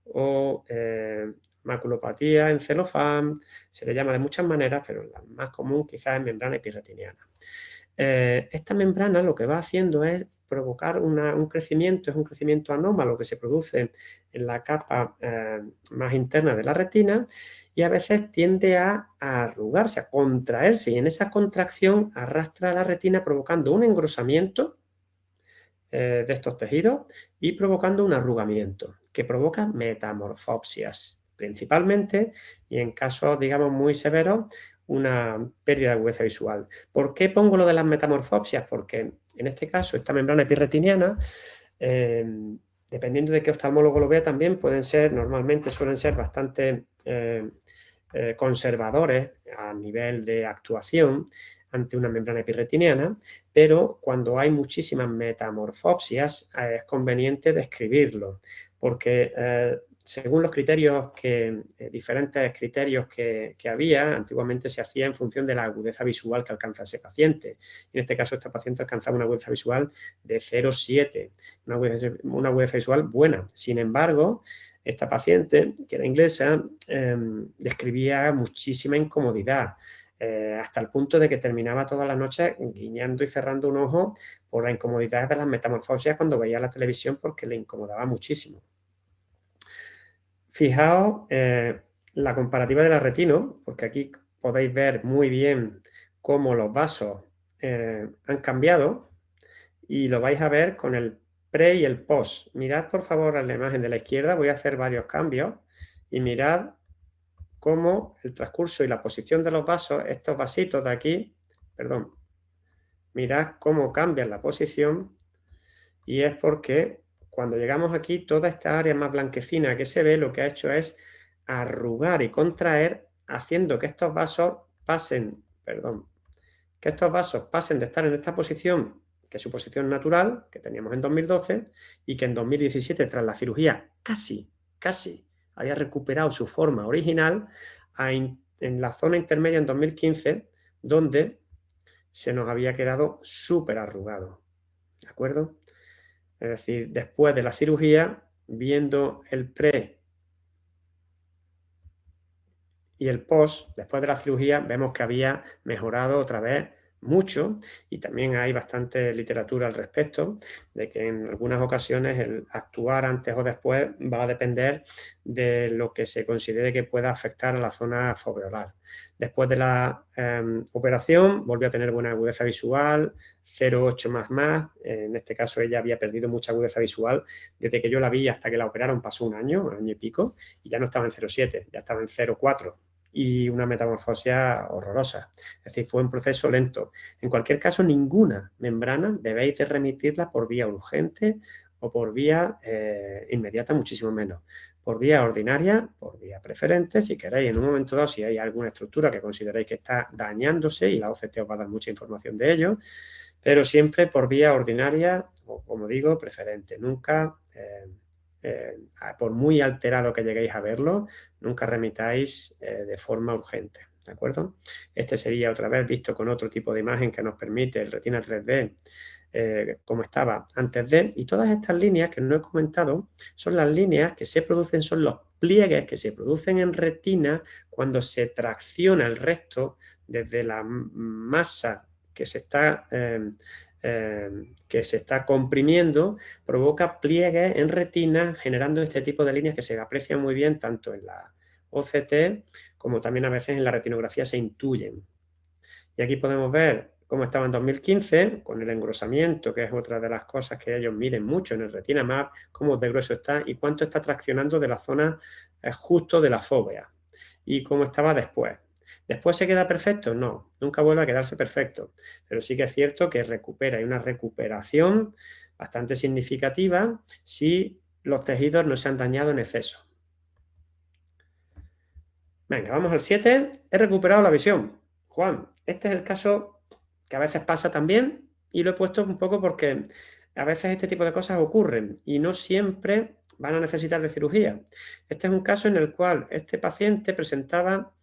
o maculopatía en celofán. Se le llama de muchas maneras, pero la más común quizás es membrana epirretiniana. Esta membrana lo que va haciendo es provocar un crecimiento, es un crecimiento anómalo que se produce en la capa más interna de la retina y a veces tiende a arrugarse, a contraerse, y en esa contracción arrastra la retina provocando un engrosamiento de estos tejidos y provocando un arrugamiento que provoca metamorfopsias principalmente, y en casos, digamos, muy severos, una pérdida de agudeza visual. ¿Por qué pongo lo de las metamorfopsias? Porque en este caso esta membrana epirretiniana, dependiendo de qué oftalmólogo lo vea también, normalmente suelen ser bastante conservadores a nivel de actuación ante una membrana epirretiniana, pero cuando hay muchísimas metamorfopsias es conveniente describirlo, porque según los criterios diferentes criterios que había, antiguamente se hacía en función de la agudeza visual que alcanza ese paciente. En este caso, este paciente alcanzaba una agudeza visual de 0,7, una agudeza visual buena. Sin embargo, esta paciente, que era inglesa, describía muchísima incomodidad, hasta el punto de que terminaba todas las noches guiñando y cerrando un ojo por la incomodidad de las metamorfosias cuando veía la televisión, porque le incomodaba muchísimo. Fijaos la comparativa de la retino, porque aquí podéis ver muy bien cómo los vasos han cambiado, y lo vais a ver con el pre y el post. Mirad por favor a la imagen de la izquierda, voy a hacer varios cambios y mirad cómo el transcurso y la posición de los vasos, estos vasitos de aquí, perdón, mirad cómo cambian la posición, y es porque cuando llegamos aquí, toda esta área más blanquecina que se ve, lo que ha hecho es arrugar y contraer, haciendo que estos vasos pasen, que estos vasos pasen de estar en esta posición, que es su posición natural, que teníamos en 2012, y que en 2017, tras la cirugía, casi había recuperado su forma original, en la zona intermedia en 2015, donde se nos había quedado súper arrugado. ¿De acuerdo? Es decir, después de la cirugía, viendo el pre y el post, después de la cirugía, vemos que había mejorado otra vez mucho, y también hay bastante literatura al respecto de que en algunas ocasiones el actuar antes o después va a depender de lo que se considere que pueda afectar a la zona foveolar. Después de la operación volvió a tener buena agudeza visual, 0,8 más. En este caso ella había perdido mucha agudeza visual desde que yo la vi hasta que la operaron, pasó un año y pico, y ya no estaba en 0,7, ya estaba en 0,4. Y una metamorfosia horrorosa. Es decir, fue un proceso lento. En cualquier caso, ninguna membrana debéis de remitirla por vía urgente o por vía inmediata, muchísimo menos. Por vía ordinaria, por vía preferente, si queréis, en un momento dado, si hay alguna estructura que consideréis que está dañándose, y la OCT os va a dar mucha información de ello, pero siempre por vía ordinaria o, como digo, preferente. Nunca... por muy alterado que lleguéis a verlo, nunca remitáis de forma urgente, ¿de acuerdo? Este sería otra vez visto con otro tipo de imagen que nos permite el Retina 3D como estaba antes de, y todas estas líneas que no he comentado son las líneas que se producen, son los pliegues que se producen en retina cuando se tracciona el resto desde la masa que se está comprimiendo, provoca pliegues en retina, generando este tipo de líneas que se aprecian muy bien tanto en la OCT como también a veces en la retinografía se intuyen. Y aquí podemos ver cómo estaba en 2015, con el engrosamiento, que es otra de las cosas que ellos miden mucho en el Retina Map, cómo de grueso está y cuánto está traccionando de la zona justo de la fóvea. y cómo estaba después. ¿Después se queda perfecto? No, nunca vuelve a quedarse perfecto, pero sí que es cierto que recupera, hay una recuperación bastante significativa si los tejidos no se han dañado en exceso. Venga, vamos al 7. He recuperado la visión. Juan, este es el caso que a veces pasa también y lo he puesto un poco porque a veces este tipo de cosas ocurren y no siempre van a necesitar de cirugía. Este es un caso en el cual este paciente presentaba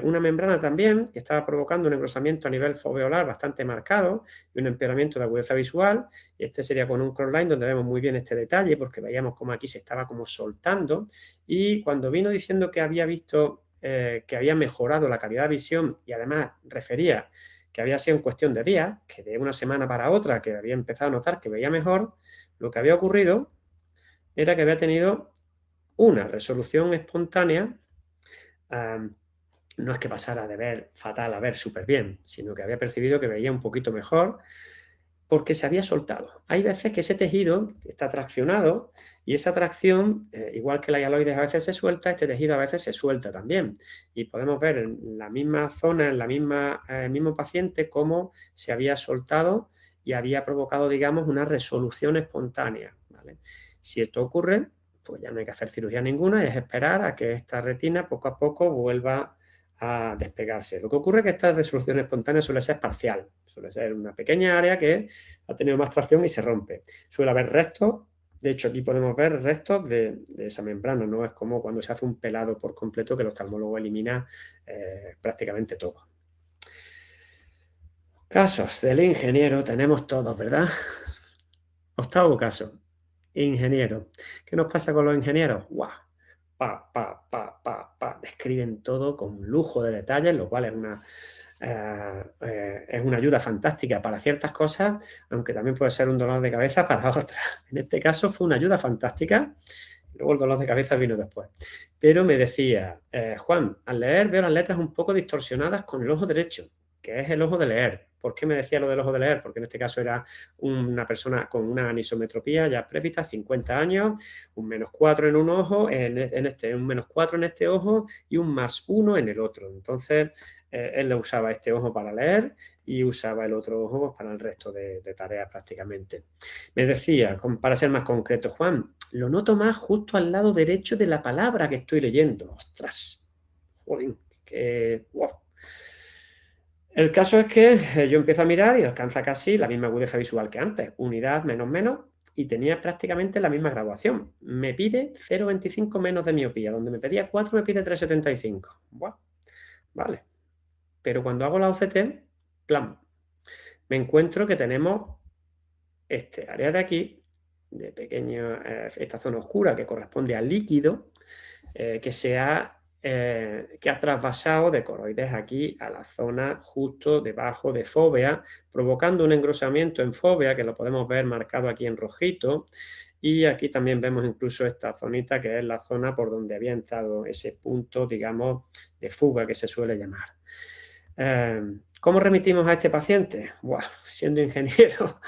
una membrana también que estaba provocando un engrosamiento a nivel foveolar bastante marcado y un empeoramiento de agudeza visual. Y este sería con un crossline donde vemos muy bien este detalle porque veíamos como aquí se estaba como soltando. Y cuando vino diciendo que había visto que había mejorado la calidad de visión y además refería que había sido en cuestión de días, que de una semana para otra, que había empezado a notar que veía mejor, lo que había ocurrido era que había tenido una resolución espontánea. No es que pasara de ver fatal a ver súper bien, sino que había percibido que veía un poquito mejor porque se había soltado. Hay veces que ese tejido está traccionado y esa tracción, igual que la hialoides a veces se suelta, este tejido a veces se suelta también. Y podemos ver en la misma zona, en la misma, el mismo paciente, cómo se había soltado y había provocado, digamos, una resolución espontánea, ¿vale? Si esto ocurre, pues ya no hay que hacer cirugía ninguna, es esperar a que esta retina poco a poco vuelva a despegarse. Lo que ocurre es que esta resolución espontánea suele ser parcial, suele ser una pequeña área que ha tenido más tracción y se rompe. Suele haber restos, de hecho aquí podemos ver restos de esa membrana, no es como cuando se hace un pelado por completo que el oftalmólogo elimina prácticamente todo. Casos del ingeniero tenemos todos, ¿verdad? Octavo caso, ingeniero. ¿Qué nos pasa con los ingenieros? ¡Guau! Describen todo con lujo de detalles, lo cual es una ayuda fantástica para ciertas cosas, aunque también puede ser un dolor de cabeza para otras. En este caso fue una ayuda fantástica, luego el dolor de cabeza vino después. Pero me decía, Juan, al leer veo las letras un poco distorsionadas con el ojo derecho, que es el ojo de leer. ¿Por qué me decía lo del ojo de leer? Porque en este caso era una persona con una anisometropía ya prevista, 50 años, un -4 en un ojo, un -4 en este ojo y un +1 en el otro. Entonces, él le usaba este ojo para leer y usaba el otro ojo para el resto de tareas prácticamente. Me decía, para ser más concreto, Juan, lo noto más justo al lado derecho de la palabra que estoy leyendo. ¡Ostras! Joder, que... ¡Wow! El caso es que yo empiezo a mirar y alcanza casi la misma agudeza visual que antes, unidad menos menos, y tenía prácticamente la misma graduación. Me pide 0,25 menos de miopía, donde me pedía 4 me pide 3,75. ¡Buah! Vale. Pero cuando hago la OCT, plan, me encuentro que tenemos este área de aquí, de pequeño, esta zona oscura que corresponde al líquido, que ha trasvasado de coroides aquí a la zona justo debajo de fóvea, provocando un engrosamiento en fóvea, que lo podemos ver marcado aquí en rojito, y aquí también vemos incluso esta zonita que es la zona por donde había entrado ese punto, digamos, de fuga que se suele llamar. ¿Cómo remitimos a este paciente? Buah, siendo ingeniero.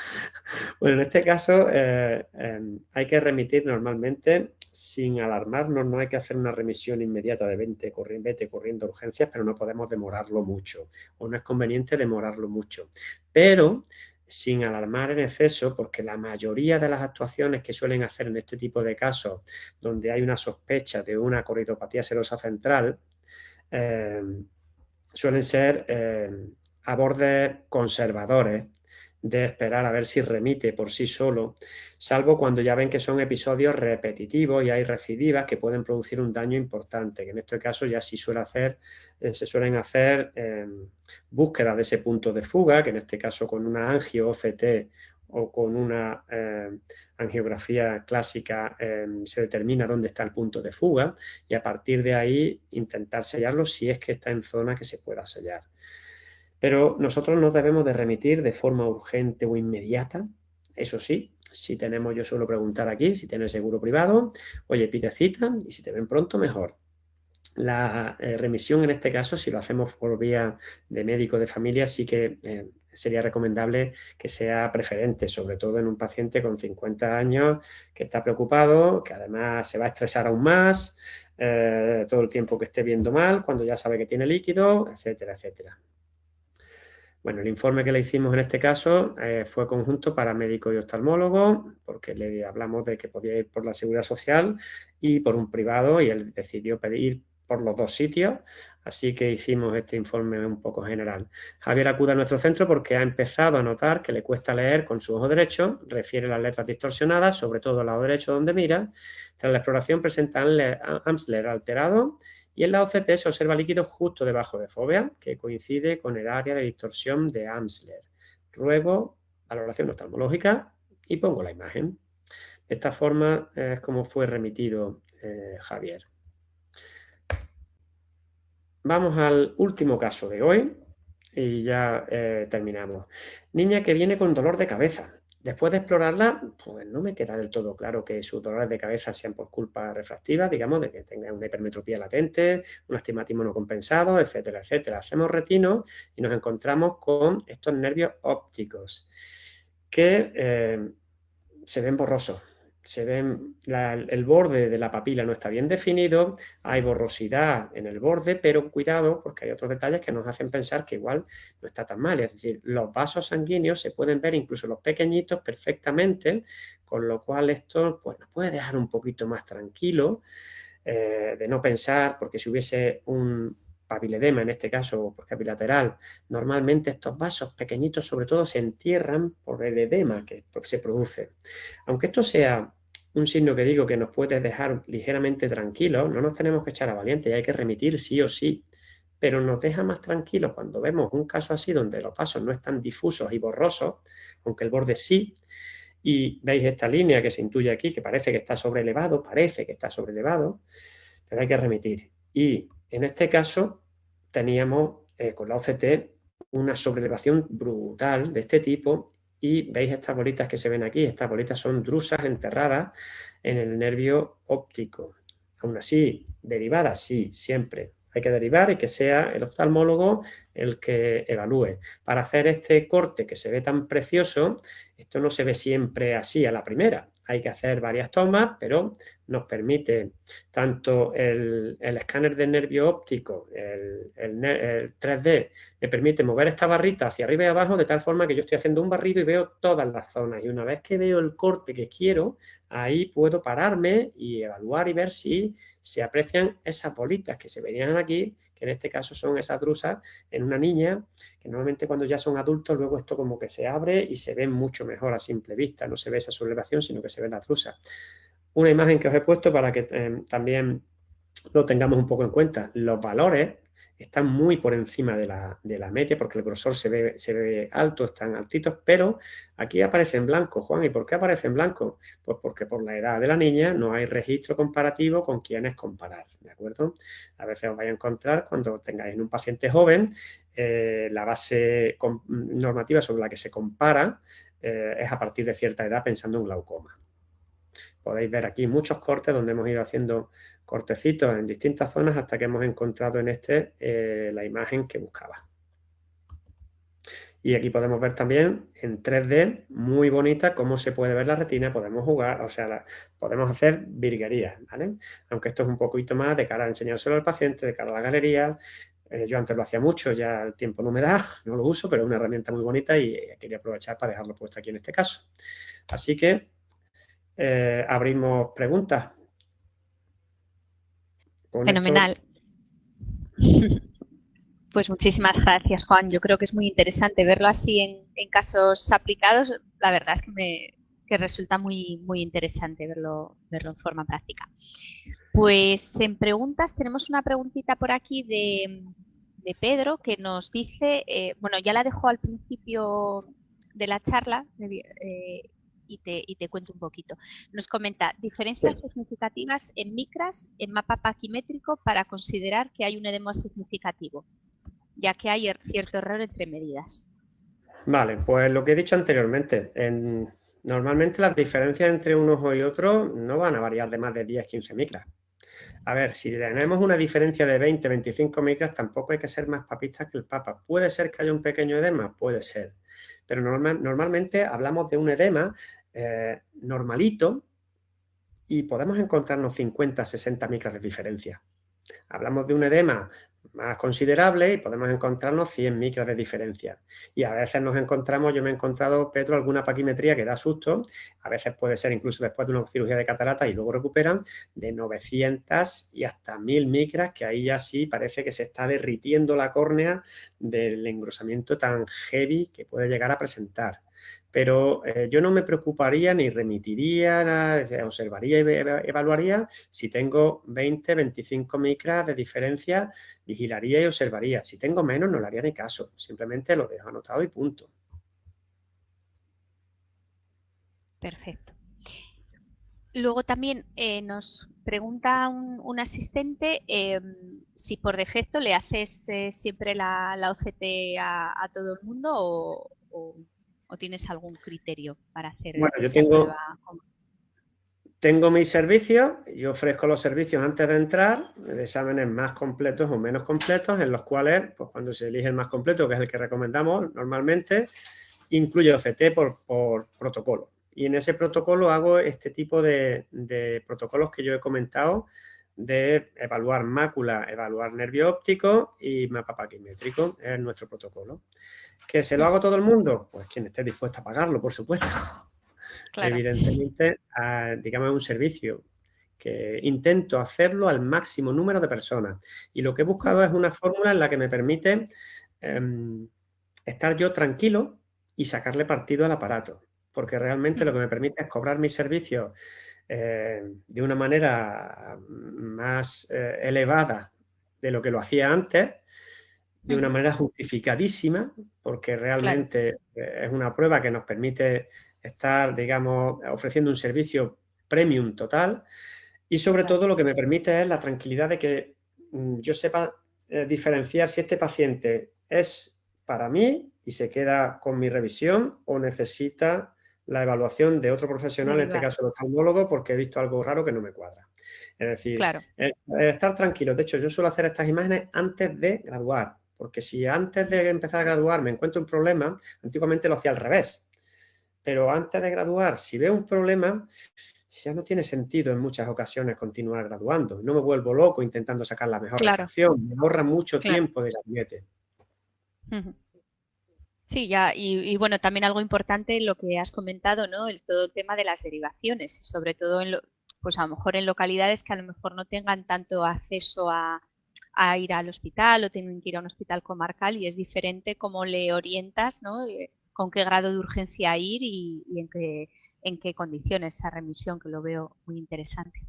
Bueno, en este caso hay que remitir normalmente sin alarmarnos, no hay que hacer una remisión inmediata de vete corriendo a urgencias, pero no podemos demorarlo mucho, o no es conveniente demorarlo mucho. Pero sin alarmar en exceso, porque la mayoría de las actuaciones que suelen hacer en este tipo de casos, donde hay una sospecha de una corridopatía serosa central, suelen ser abordes conservadores de esperar a ver si remite por sí solo, salvo cuando ya ven que son episodios repetitivos y hay recidivas que pueden producir un daño importante, que en este caso ya sí se suelen hacer búsquedas de ese punto de fuga, que en este caso con una angio OCT o con una angiografía clásica se determina dónde está el punto de fuga y a partir de ahí intentar sellarlo si es que está en zona que se pueda sellar. Pero nosotros no debemos de remitir de forma urgente o inmediata. Eso sí, si tenemos, yo suelo preguntar aquí, si tienes seguro privado, oye, pide cita y si te ven pronto, mejor. La remisión en este caso, si lo hacemos por vía de médico de familia, sí que sería recomendable que sea preferente, sobre todo en un paciente con 50 años que está preocupado, que además se va a estresar aún más, todo el tiempo que esté viendo mal, cuando ya sabe que tiene líquido, etcétera, etcétera. Bueno, el informe que le hicimos en este caso fue conjunto para médico y oftalmólogo, porque le hablamos de que podía ir por la Seguridad Social y por un privado, y él decidió pedir por los dos sitios, así que hicimos este informe un poco general. Javier acude a nuestro centro porque ha empezado a notar que le cuesta leer con su ojo derecho, refiere las letras distorsionadas, sobre todo al lado derecho donde mira. Tras la exploración presenta Amsler alterado, y en la OCT se observa líquido justo debajo de fóvea, que coincide con el área de distorsión de Amsler. Ruego valoración oftalmológica y pongo la imagen. De esta forma es como fue remitido Javier. Vamos al último caso de hoy y ya terminamos. Niña que viene con dolor de cabeza. Después de explorarla, pues no me queda del todo claro que sus dolores de cabeza sean por culpa refractiva, digamos, de que tenga una hipermetropía latente, un astigmatismo no compensado, etcétera, etcétera. Hacemos retino y nos encontramos con estos nervios ópticos que se ven borrosos. El borde de la papila no está bien definido, hay borrosidad en el borde, pero cuidado porque hay otros detalles que nos hacen pensar que igual no está tan mal. Es decir, los vasos sanguíneos se pueden ver, incluso los pequeñitos, perfectamente, con lo cual esto pues, nos puede dejar un poquito más tranquilo de no pensar, porque si hubiese un papiledema, en este caso por capilateral, normalmente estos vasos pequeñitos sobre todo se entierran por el edema que se produce. Aunque esto sea un signo que digo que nos puede dejar ligeramente tranquilos, no nos tenemos que echar a valiente y hay que remitir sí o sí, pero nos deja más tranquilos cuando vemos un caso así donde los vasos no están difusos y borrosos, aunque el borde sí, y veis esta línea que se intuye aquí, que parece que está sobrelevado, pero hay que remitir. Y en este caso teníamos con la OCT una sobrelevación brutal de este tipo y veis estas bolitas que se ven aquí, estas bolitas son drusas enterradas en el nervio óptico. Aún así, derivadas, sí, siempre. Hay que derivar y que sea el oftalmólogo el que evalúe. Para hacer este corte que se ve tan precioso, esto no se ve siempre así a la primera. Hay que hacer varias tomas, pero nos permite tanto el escáner de nervio óptico, el 3D, me permite mover esta barrita hacia arriba y abajo de tal forma que yo estoy haciendo un barrido y veo todas las zonas. Y una vez que veo el corte que quiero, ahí puedo pararme y evaluar y ver si se aprecian esas bolitas que se verían aquí, que en este caso son esas drusas en una niña, que normalmente cuando ya son adultos, luego esto como que se abre y se ve mucho mejor a simple vista. No se ve esa sublevación, sino que se ven las drusas. Una imagen que os he puesto para que también lo tengamos un poco en cuenta. Los valores están muy por encima de la media porque el grosor se ve alto, están altitos, pero aquí aparece en blanco, Juan. ¿Y por qué aparece en blanco? Pues porque por la edad de la niña no hay registro comparativo con quienes comparar, ¿de acuerdo? A veces os vais a encontrar cuando tengáis en un paciente joven la base normativa sobre la que se compara es a partir de cierta edad pensando en glaucoma. Podéis ver aquí muchos cortes donde hemos ido haciendo cortecitos en distintas zonas hasta que hemos encontrado en este la imagen que buscaba. Y aquí podemos ver también en 3D, muy bonita, cómo se puede ver la retina, podemos jugar, o sea, podemos hacer virguerías, ¿vale? Aunque esto es un poquito más de cara a enseñárselo al paciente, de cara a la galería. Yo antes lo hacía mucho, ya el tiempo no me da, no lo uso, pero es una herramienta muy bonita y quería aprovechar para dejarlo puesto aquí en este caso. Así que abrimos preguntas. Fenomenal. Pues muchísimas gracias, Juan. Yo creo que es muy interesante verlo así en casos aplicados. La verdad es que resulta muy, muy interesante verlo en forma práctica. Pues en preguntas tenemos una preguntita por aquí de Pedro que nos dice, bueno, ya la dejó al principio de la charla y te cuento un poquito. Nos comenta, diferencias significativas en micras, en mapa paquimétrico para considerar que hay un edema significativo, ya que hay cierto error entre medidas. Vale, pues lo que he dicho anteriormente, normalmente las diferencias entre un ojo y otro no van a variar de más de 10-15 micras. A ver, si tenemos una diferencia de 20, 25 micras, tampoco hay que ser más papistas que el Papa. ¿Puede ser que haya un pequeño edema? Puede ser. Pero normalmente hablamos de un edema normalito y podemos encontrarnos 50, 60 micras de diferencia. Hablamos de un edema más considerable y podemos encontrarnos 100 micras de diferencia. Y a veces nos encontramos, yo me he encontrado, Pedro, alguna paquimetría que da susto, a veces puede ser incluso después de una cirugía de catarata y luego recuperan, de 900 y hasta 1000 micras, que ahí ya sí parece que se está derritiendo la córnea del engrosamiento tan heavy que puede llegar a presentar. Pero yo no me preocuparía ni remitiría, observaría y evaluaría si tengo 20, 25 micras de diferencia, vigilaría y observaría. Si tengo menos, no le haría ni caso, simplemente lo dejo anotado y punto. Perfecto. Luego también nos pregunta un asistente si por defecto le haces siempre la OCT a todo el mundo o tienes algún criterio para hacer Bueno, yo esa prueba. Tengo mis servicios y ofrezco los servicios antes de entrar, de exámenes más completos o menos completos, en los cuales, pues cuando se elige el más completo, que es el que recomendamos normalmente, incluye OCT por protocolo. Y en ese protocolo hago este tipo de protocolos que yo he comentado, de evaluar mácula, evaluar nervio óptico y mapa paquimétrico, es nuestro protocolo. ¿Que se lo hago a todo el mundo? Pues quien esté dispuesto a pagarlo, por supuesto. Claro. Evidentemente, digamos, es un servicio que intento hacerlo al máximo número de personas. Y lo que he buscado es una fórmula en la que me permite estar yo tranquilo y sacarle partido al aparato. Porque realmente lo que me permite es cobrar mis servicios de una manera más elevada de lo que lo hacía antes, de una manera justificadísima, porque realmente es una prueba que nos permite estar, digamos, ofreciendo un servicio premium total y sobre todo lo que me permite es la tranquilidad de que yo sepa diferenciar si este paciente es para mí y se queda con mi revisión o necesita la evaluación de otro profesional, en este caso el oftalmólogo, porque he visto algo raro que no me cuadra. Es decir, estar tranquilo. De hecho, yo suelo hacer estas imágenes antes de graduar, porque si antes de empezar a graduar me encuentro un problema, antiguamente lo hacía al revés. Pero antes de graduar, si veo un problema, ya no tiene sentido en muchas ocasiones continuar graduando. No me vuelvo loco intentando sacar la mejor refracción. Me ahorra mucho tiempo de gabinete. Sí, ya, y bueno, también algo importante lo que has comentado, ¿no? Todo el tema de las derivaciones, sobre todo pues a lo mejor en localidades que a lo mejor no tengan tanto acceso a ir al hospital o tienen que ir a un hospital comarcal y es diferente cómo le orientas, ¿no? Con qué grado de urgencia ir y en qué condiciones esa remisión, que lo veo muy interesante.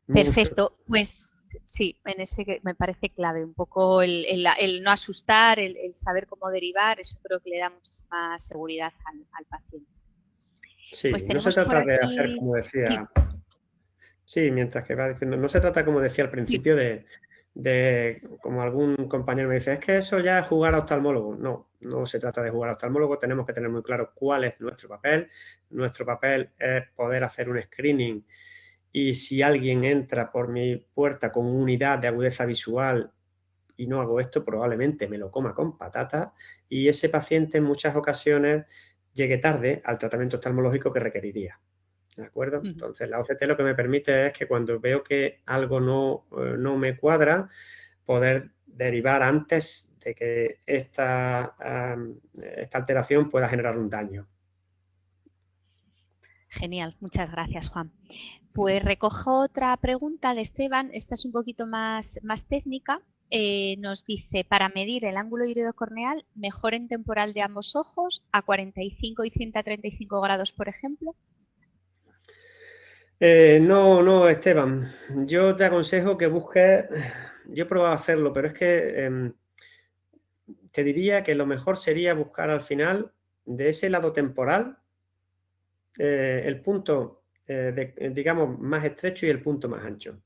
Perfecto, pues sí, en ese me parece clave un poco el no asustar, el saber cómo derivar, eso creo que le da muchísima seguridad al paciente. Sí, pues no se trata de hacer como decía... Sí, mientras que va diciendo, no se trata como decía al principio de como algún compañero me dice, es que eso ya es jugar a oftalmólogo. No, no se trata de jugar a oftalmólogo, tenemos que tener muy claro cuál es nuestro papel. Nuestro papel es poder hacer un screening y si alguien entra por mi puerta con unidad de agudeza visual y no hago esto, probablemente me lo coma con patata y ese paciente en muchas ocasiones llegue tarde al tratamiento oftalmológico que requeriría. ¿De acuerdo? Entonces, la OCT lo que me permite es que cuando veo que algo no me cuadra, poder derivar antes de que esta alteración pueda generar un daño. Genial, muchas gracias, Juan. Pues recojo otra pregunta de Esteban, esta es un poquito más técnica. Nos dice, para medir el ángulo iridocorneal, mejor en temporal de ambos ojos, a 45 y 135 grados, por ejemplo. No, Esteban. Yo te aconsejo que busques, yo he probado a hacerlo, pero es que te diría que lo mejor sería buscar al final de ese lado temporal el punto, digamos, más estrecho y el punto más ancho.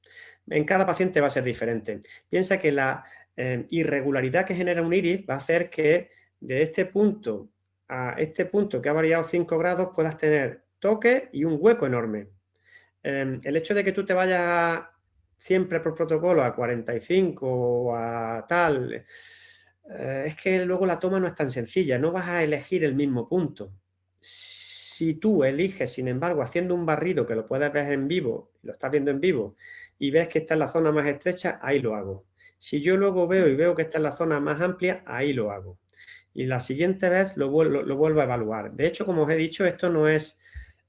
En cada paciente va a ser diferente. Piensa que la irregularidad que genera un iris va a hacer que de este punto a este punto que ha variado 5 grados puedas tener toque y un hueco enorme. El hecho de que tú te vayas siempre por protocolo a 45 o a tal, es que luego la toma no es tan sencilla, no vas a elegir el mismo punto. Si tú eliges, sin embargo, haciendo un barrido que lo puedes ver en vivo, lo estás viendo en vivo, y ves que está en la zona más estrecha, ahí lo hago. Si yo luego veo y veo que está en la zona más amplia, ahí lo hago. Y la siguiente vez lo vuelvo a evaluar. De hecho, como os he dicho, esto no es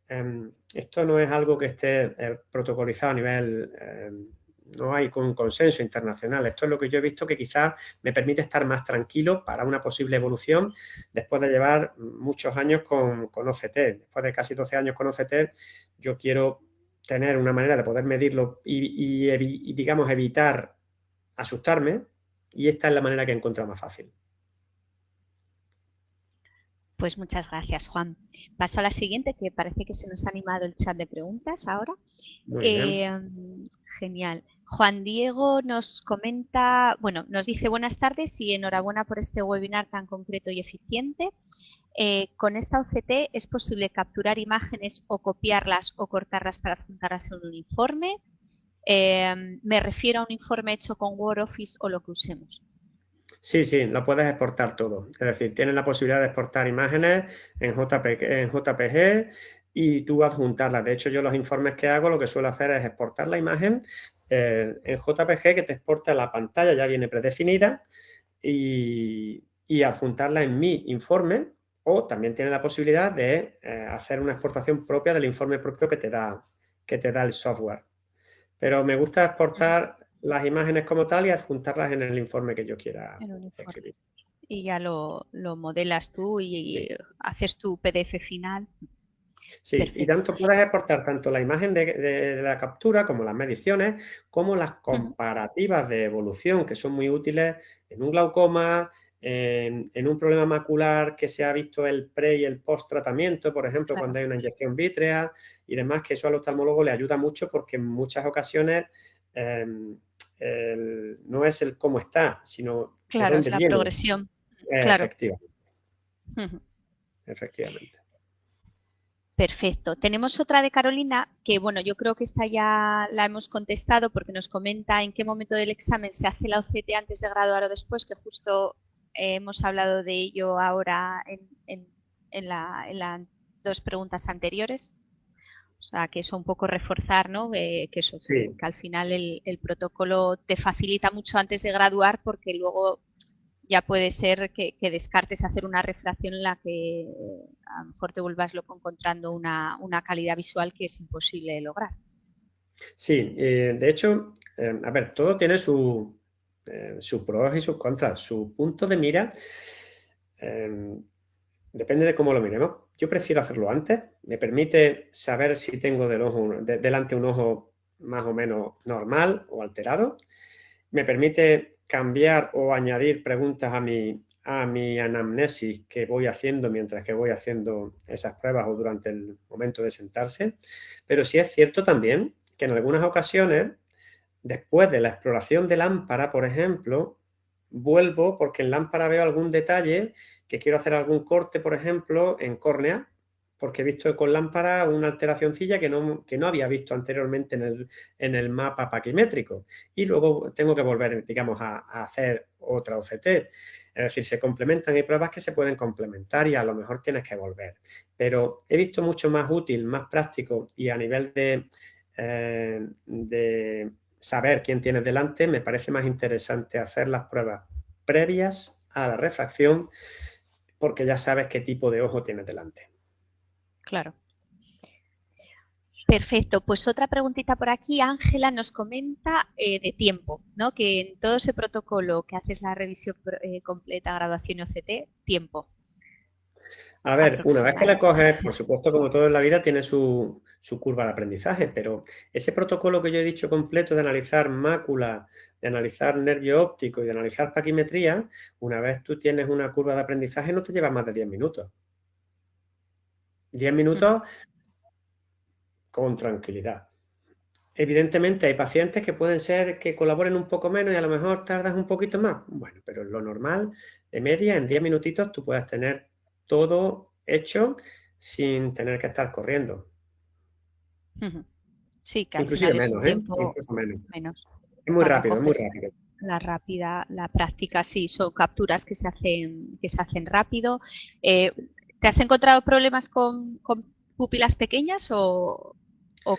algo que esté protocolizado a nivel, no hay un consenso internacional. Esto es lo que yo he visto que quizás me permite estar más tranquilo para una posible evolución después de llevar muchos años con OCT. Después de casi 12 años con OCT, yo quiero tener una manera de poder medirlo y digamos, evitar asustarme, y esta es la manera que he encontrado más fácil. Pues muchas gracias, Juan. Paso a la siguiente, que parece que se nos ha animado el chat de preguntas ahora. Muy bien. Genial. Juan Diego nos comenta, bueno, nos dice buenas tardes y enhorabuena por este webinar tan concreto y eficiente. Con esta OCT es posible capturar imágenes o copiarlas o cortarlas para adjuntarlas en un informe. Me refiero a un informe hecho con WordOffice o lo que usemos. Sí, lo puedes exportar todo. Es decir, tienes la posibilidad de exportar imágenes en JPG y tú adjuntarlas. De hecho, yo los informes que hago, lo que suelo hacer es exportar la imagen en JPG, que te exporta la pantalla, ya viene predefinida, y adjuntarla en mi informe, o también tienes la posibilidad de hacer una exportación propia del informe propio que te da el software. Pero me gusta exportar las imágenes como tal y adjuntarlas en el informe que yo quiera escribir. Y ya lo modelas tú y haces tu PDF final. Sí, perfecto. Y tanto puedes exportar tanto la imagen de la captura como las mediciones, como las comparativas de evolución, que son muy útiles en un glaucoma, en un problema macular que se ha visto el pre y el post tratamiento, por ejemplo, cuando hay una inyección vítrea y demás, que eso al oftalmólogo le ayuda mucho porque en muchas ocasiones no es el cómo está, sino de dónde es la viene. progresión. Efectivamente. Perfecto. Tenemos otra de Carolina que, bueno, yo creo que esta ya la hemos contestado porque nos comenta en qué momento del examen se hace la OCT antes de graduar o después, que justo hemos hablado de ello ahora en las dos preguntas anteriores. O sea, que eso un poco reforzar, ¿no? Que al final el protocolo te facilita mucho antes de graduar porque luego ya puede ser que descartes hacer una refracción en la que a lo mejor te vuelvas loco encontrando una calidad visual que es imposible de lograr. Sí, de hecho, a ver, todo tiene sus pros y sus contras. Su punto de mira depende de cómo lo miremos. Yo prefiero hacerlo antes. Me permite saber si tengo delante un ojo más o menos normal o alterado. Me permite cambiar o añadir preguntas a mi anamnesis que voy haciendo mientras que voy haciendo esas pruebas o durante el momento de sentarse. Pero sí es cierto también que en algunas ocasiones, después de la exploración de lámpara, por ejemplo, vuelvo porque en lámpara veo algún detalle que quiero hacer algún corte, por ejemplo, en córnea, porque he visto con lámpara una alteracioncilla que no había visto anteriormente en el mapa paquimétrico. Y luego tengo que volver, digamos, a hacer otra OCT. Es decir, se complementan, hay pruebas que se pueden complementar y a lo mejor tienes que volver. Pero he visto mucho más útil, más práctico y a nivel de saber quién tienes delante, me parece más interesante hacer las pruebas previas a la refracción porque ya sabes qué tipo de ojo tienes delante. Claro. Perfecto, pues otra preguntita por aquí. Ángela nos comenta de tiempo, ¿no? Que en todo ese protocolo que haces la revisión completa, graduación y OCT, tiempo. A ver, una vez que la coges, por supuesto, como todo en la vida, tiene su curva de aprendizaje, pero ese protocolo que yo he dicho completo de analizar mácula, de analizar nervio óptico y de analizar paquimetría, una vez tú tienes una curva de aprendizaje no te lleva más de 10 minutos. 10 minutos con tranquilidad. Evidentemente hay pacientes que pueden ser que colaboren un poco menos y a lo mejor tardas un poquito más. Bueno, pero lo normal, de media, en 10 minutitos tú puedes tener todo hecho sin tener que estar corriendo. Sí, que al Inclusive final es un menos, tiempo incluso menos. menos. Es muy Cuando rápido, es muy coges rápido. la práctica, sí, son capturas que se hacen rápido. ¿Te has encontrado problemas con pupilas pequeñas o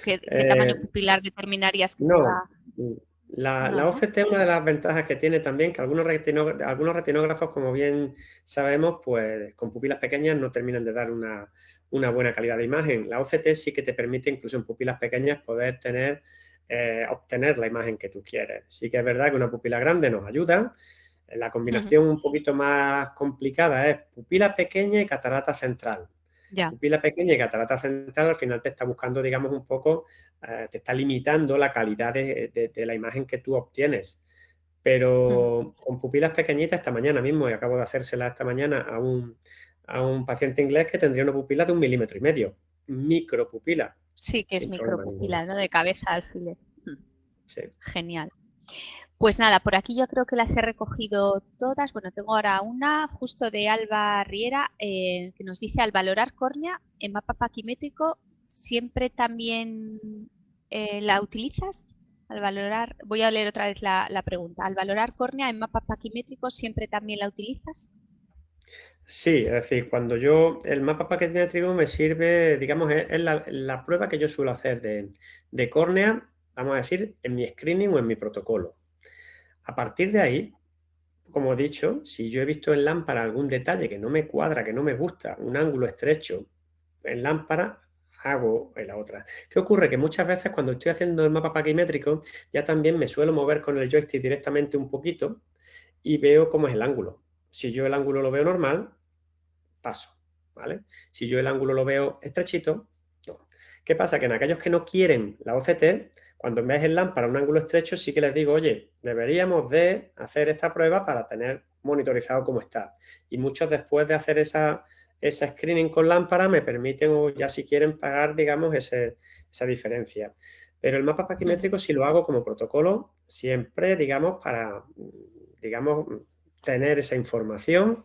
qué tamaño Eh, pupilar determinarías que te no, va? No, la ¿no? OCT, una de las ventajas que tiene también, que algunos retinógrafos, como bien sabemos, pues con pupilas pequeñas no terminan de dar una buena calidad de imagen. La OCT sí que te permite, incluso en pupilas pequeñas, poder obtener la imagen que tú quieres. Sí que es verdad que una pupila grande nos ayuda. La combinación un poquito más complicada es pupila pequeña y catarata central. Ya. Pupila pequeña y catarata central al final te está buscando, digamos, un poco, te está limitando la calidad de la imagen que tú obtienes. Pero con pupilas pequeñitas, esta mañana mismo, y acabo de hacérsela esta mañana a un paciente inglés que tendría una pupila de 1,5 milímetros, micropupila, Sí, que es sin problema ninguno. micropupila, ¿no? De cabeza a alfiler. Sí. Genial. Pues nada, por aquí yo creo que las he recogido todas. Bueno, tengo ahora una justo de Alba Riera que nos dice: al valorar córnea en mapa paquimétrico, ¿siempre también la utilizas? Al valorar, voy a leer otra vez la pregunta. Al valorar córnea en mapa paquimétrico, ¿siempre también la utilizas? Sí, es decir, cuando el mapa paquimétrico me sirve, digamos, es la prueba que yo suelo hacer de córnea, vamos a decir, en mi screening o en mi protocolo. A partir de ahí, como he dicho, si yo he visto en lámpara algún detalle que no me cuadra, que no me gusta, un ángulo estrecho en lámpara, hago en la otra. ¿Qué ocurre? Que muchas veces cuando estoy haciendo el mapa paquimétrico, ya también me suelo mover con el joystick directamente un poquito y veo cómo es el ángulo. Si yo el ángulo lo veo normal, paso, ¿vale? Si yo el ángulo lo veo estrechito, no. ¿Qué pasa? Que en aquellos que no quieren la OCT, cuando en vez en lámpara un ángulo estrecho, sí que les digo, oye, deberíamos de hacer esta prueba para tener monitorizado cómo está. Y muchos después de hacer esa screening con lámpara me permiten, o ya si quieren, pagar, digamos, esa diferencia. Pero el mapa paquimétrico sí lo hago como protocolo, siempre, digamos, para, digamos, tener esa información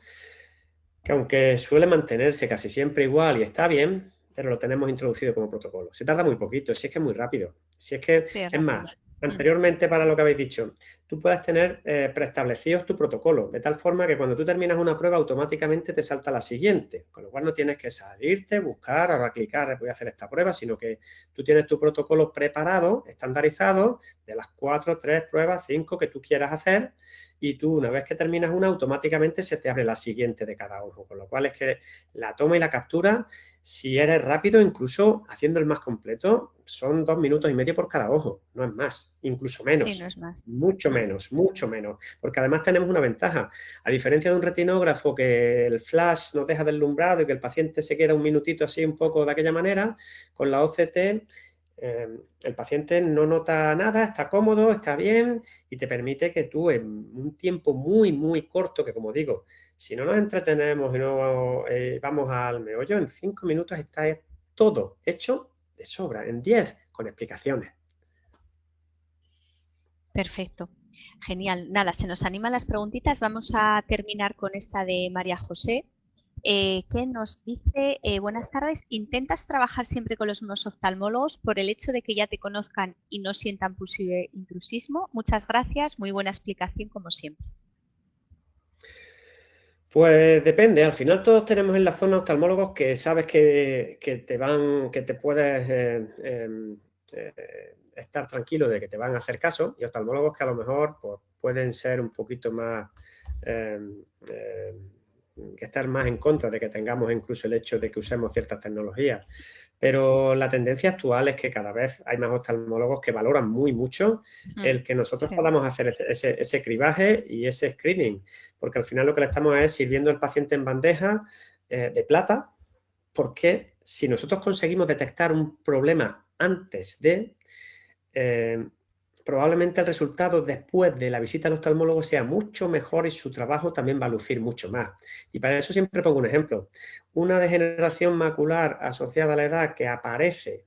que aunque suele mantenerse casi siempre igual y está bien, pero lo tenemos introducido como protocolo. Se tarda muy poquito, si es que es muy rápido. Si es que, Sí, es es rápido. más, anteriormente para lo que habéis dicho, tú puedes tener preestablecidos tu protocolo, de tal forma que cuando tú terminas una prueba automáticamente te salta la siguiente, con lo cual no tienes que salirte, buscar, ahora clicar, voy a hacer esta prueba, sino que tú tienes tu protocolo preparado, estandarizado, de las 4, 3 pruebas, 5 que tú quieras hacer, y tú una vez que terminas una, automáticamente se te abre la siguiente de cada ojo, con lo cual es que la toma y la captura, si eres rápido, incluso haciendo el más completo, son 2,5 minutos por cada ojo, no es más, incluso Sí, no menos. es más. Mucho menos, porque además tenemos una ventaja. A diferencia de un retinógrafo que el flash nos deja deslumbrado y que el paciente se queda un minutito así un poco de aquella manera, con la OCT el paciente no nota nada, está cómodo, está bien y te permite que tú en un tiempo muy, muy corto, que como digo, si no nos entretenemos y no vamos al meollo, en 5 minutos está todo hecho de sobra, en 10 con explicaciones. Perfecto. Genial. Nada, se nos animan las preguntitas. Vamos a terminar con esta de María José, que nos dice: buenas tardes, ¿intentas trabajar siempre con los mismos oftalmólogos por el hecho de que ya te conozcan y no sientan posible intrusismo? Muchas gracias, muy buena explicación como siempre. Pues depende, al final todos tenemos en la zona oftalmólogos que sabes que te puedes estar tranquilo de que te van a hacer caso, y oftalmólogos que a lo mejor pues, pueden ser un poquito más, que estar más en contra de que tengamos incluso el hecho de que usemos ciertas tecnologías. Pero la tendencia actual es que cada vez hay más oftalmólogos que valoran muy mucho el que nosotros podamos hacer ese cribaje y ese screening, porque al final lo que le estamos es sirviendo al paciente en bandeja de plata, porque si nosotros conseguimos detectar un problema antes de, probablemente el resultado después de la visita al oftalmólogo sea mucho mejor y su trabajo también va a lucir mucho más. Y para eso siempre pongo un ejemplo. Una degeneración macular asociada a la edad que aparece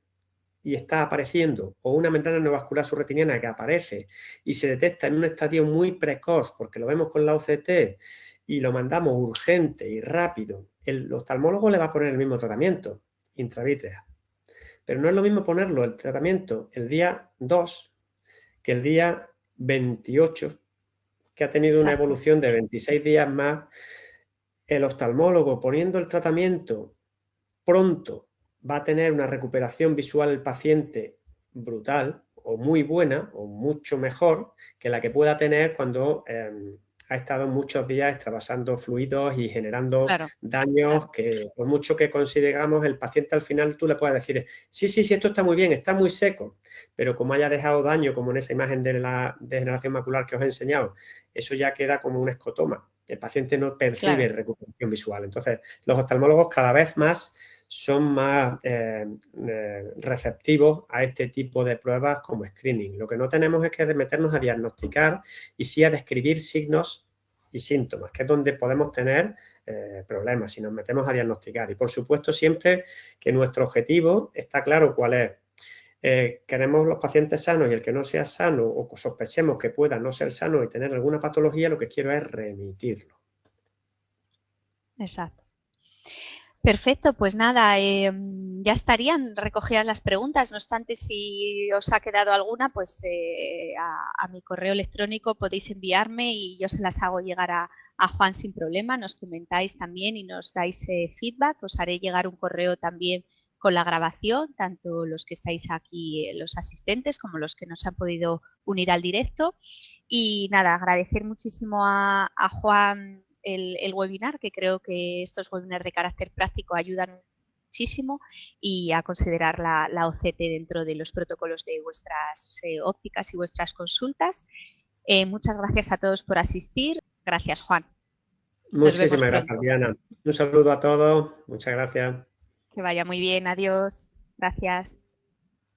y está apareciendo, o una membrana neovascular subretiniana que aparece y se detecta en un estadio muy precoz, porque lo vemos con la OCT y lo mandamos urgente y rápido, el oftalmólogo le va a poner el mismo tratamiento, intravítrea. pero no es lo mismo ponerlo el tratamiento el día 2 que el día 28, que ha tenido una evolución de 26 días más. El oftalmólogo poniendo el tratamiento pronto va a tener una recuperación visual el paciente brutal o muy buena o mucho mejor que la que pueda tener cuando ha estado muchos días extravasando fluidos y generando daños que por mucho que consideramos el paciente al final tú le puedes decir sí, esto está muy bien, está muy seco, pero como haya dejado daño como en esa imagen de la degeneración macular que os he enseñado, eso ya queda como un escotoma. El paciente no percibe recuperación visual. Entonces, los oftalmólogos cada vez más son más receptivos a este tipo de pruebas como screening. Lo que no tenemos es que meternos a diagnosticar y sí a describir signos y síntomas, que es donde podemos tener problemas si nos metemos a diagnosticar. Y, por supuesto, siempre que nuestro objetivo está claro cuál es. Queremos los pacientes sanos y el que no sea sano o sospechemos que pueda no ser sano y tener alguna patología, lo que quiero es remitirlo. Exacto. Perfecto, pues nada, ya estarían recogidas las preguntas. No obstante, si os ha quedado alguna, pues a mi correo electrónico podéis enviarme y yo se las hago llegar a Juan sin problema. Nos comentáis también y nos dais feedback. Os haré llegar un correo también con la grabación, tanto los que estáis aquí, los asistentes, como los que nos han podido unir al directo. Y nada, agradecer muchísimo a Juan el webinar, que creo que estos webinars de carácter práctico ayudan muchísimo, y a considerar la OCT dentro de los protocolos de vuestras ópticas y vuestras consultas. Muchas gracias a todos por asistir. Gracias, Juan. Muchísimas gracias, Diana. Un saludo a todos. Muchas gracias. Que vaya muy bien. Adiós. Gracias.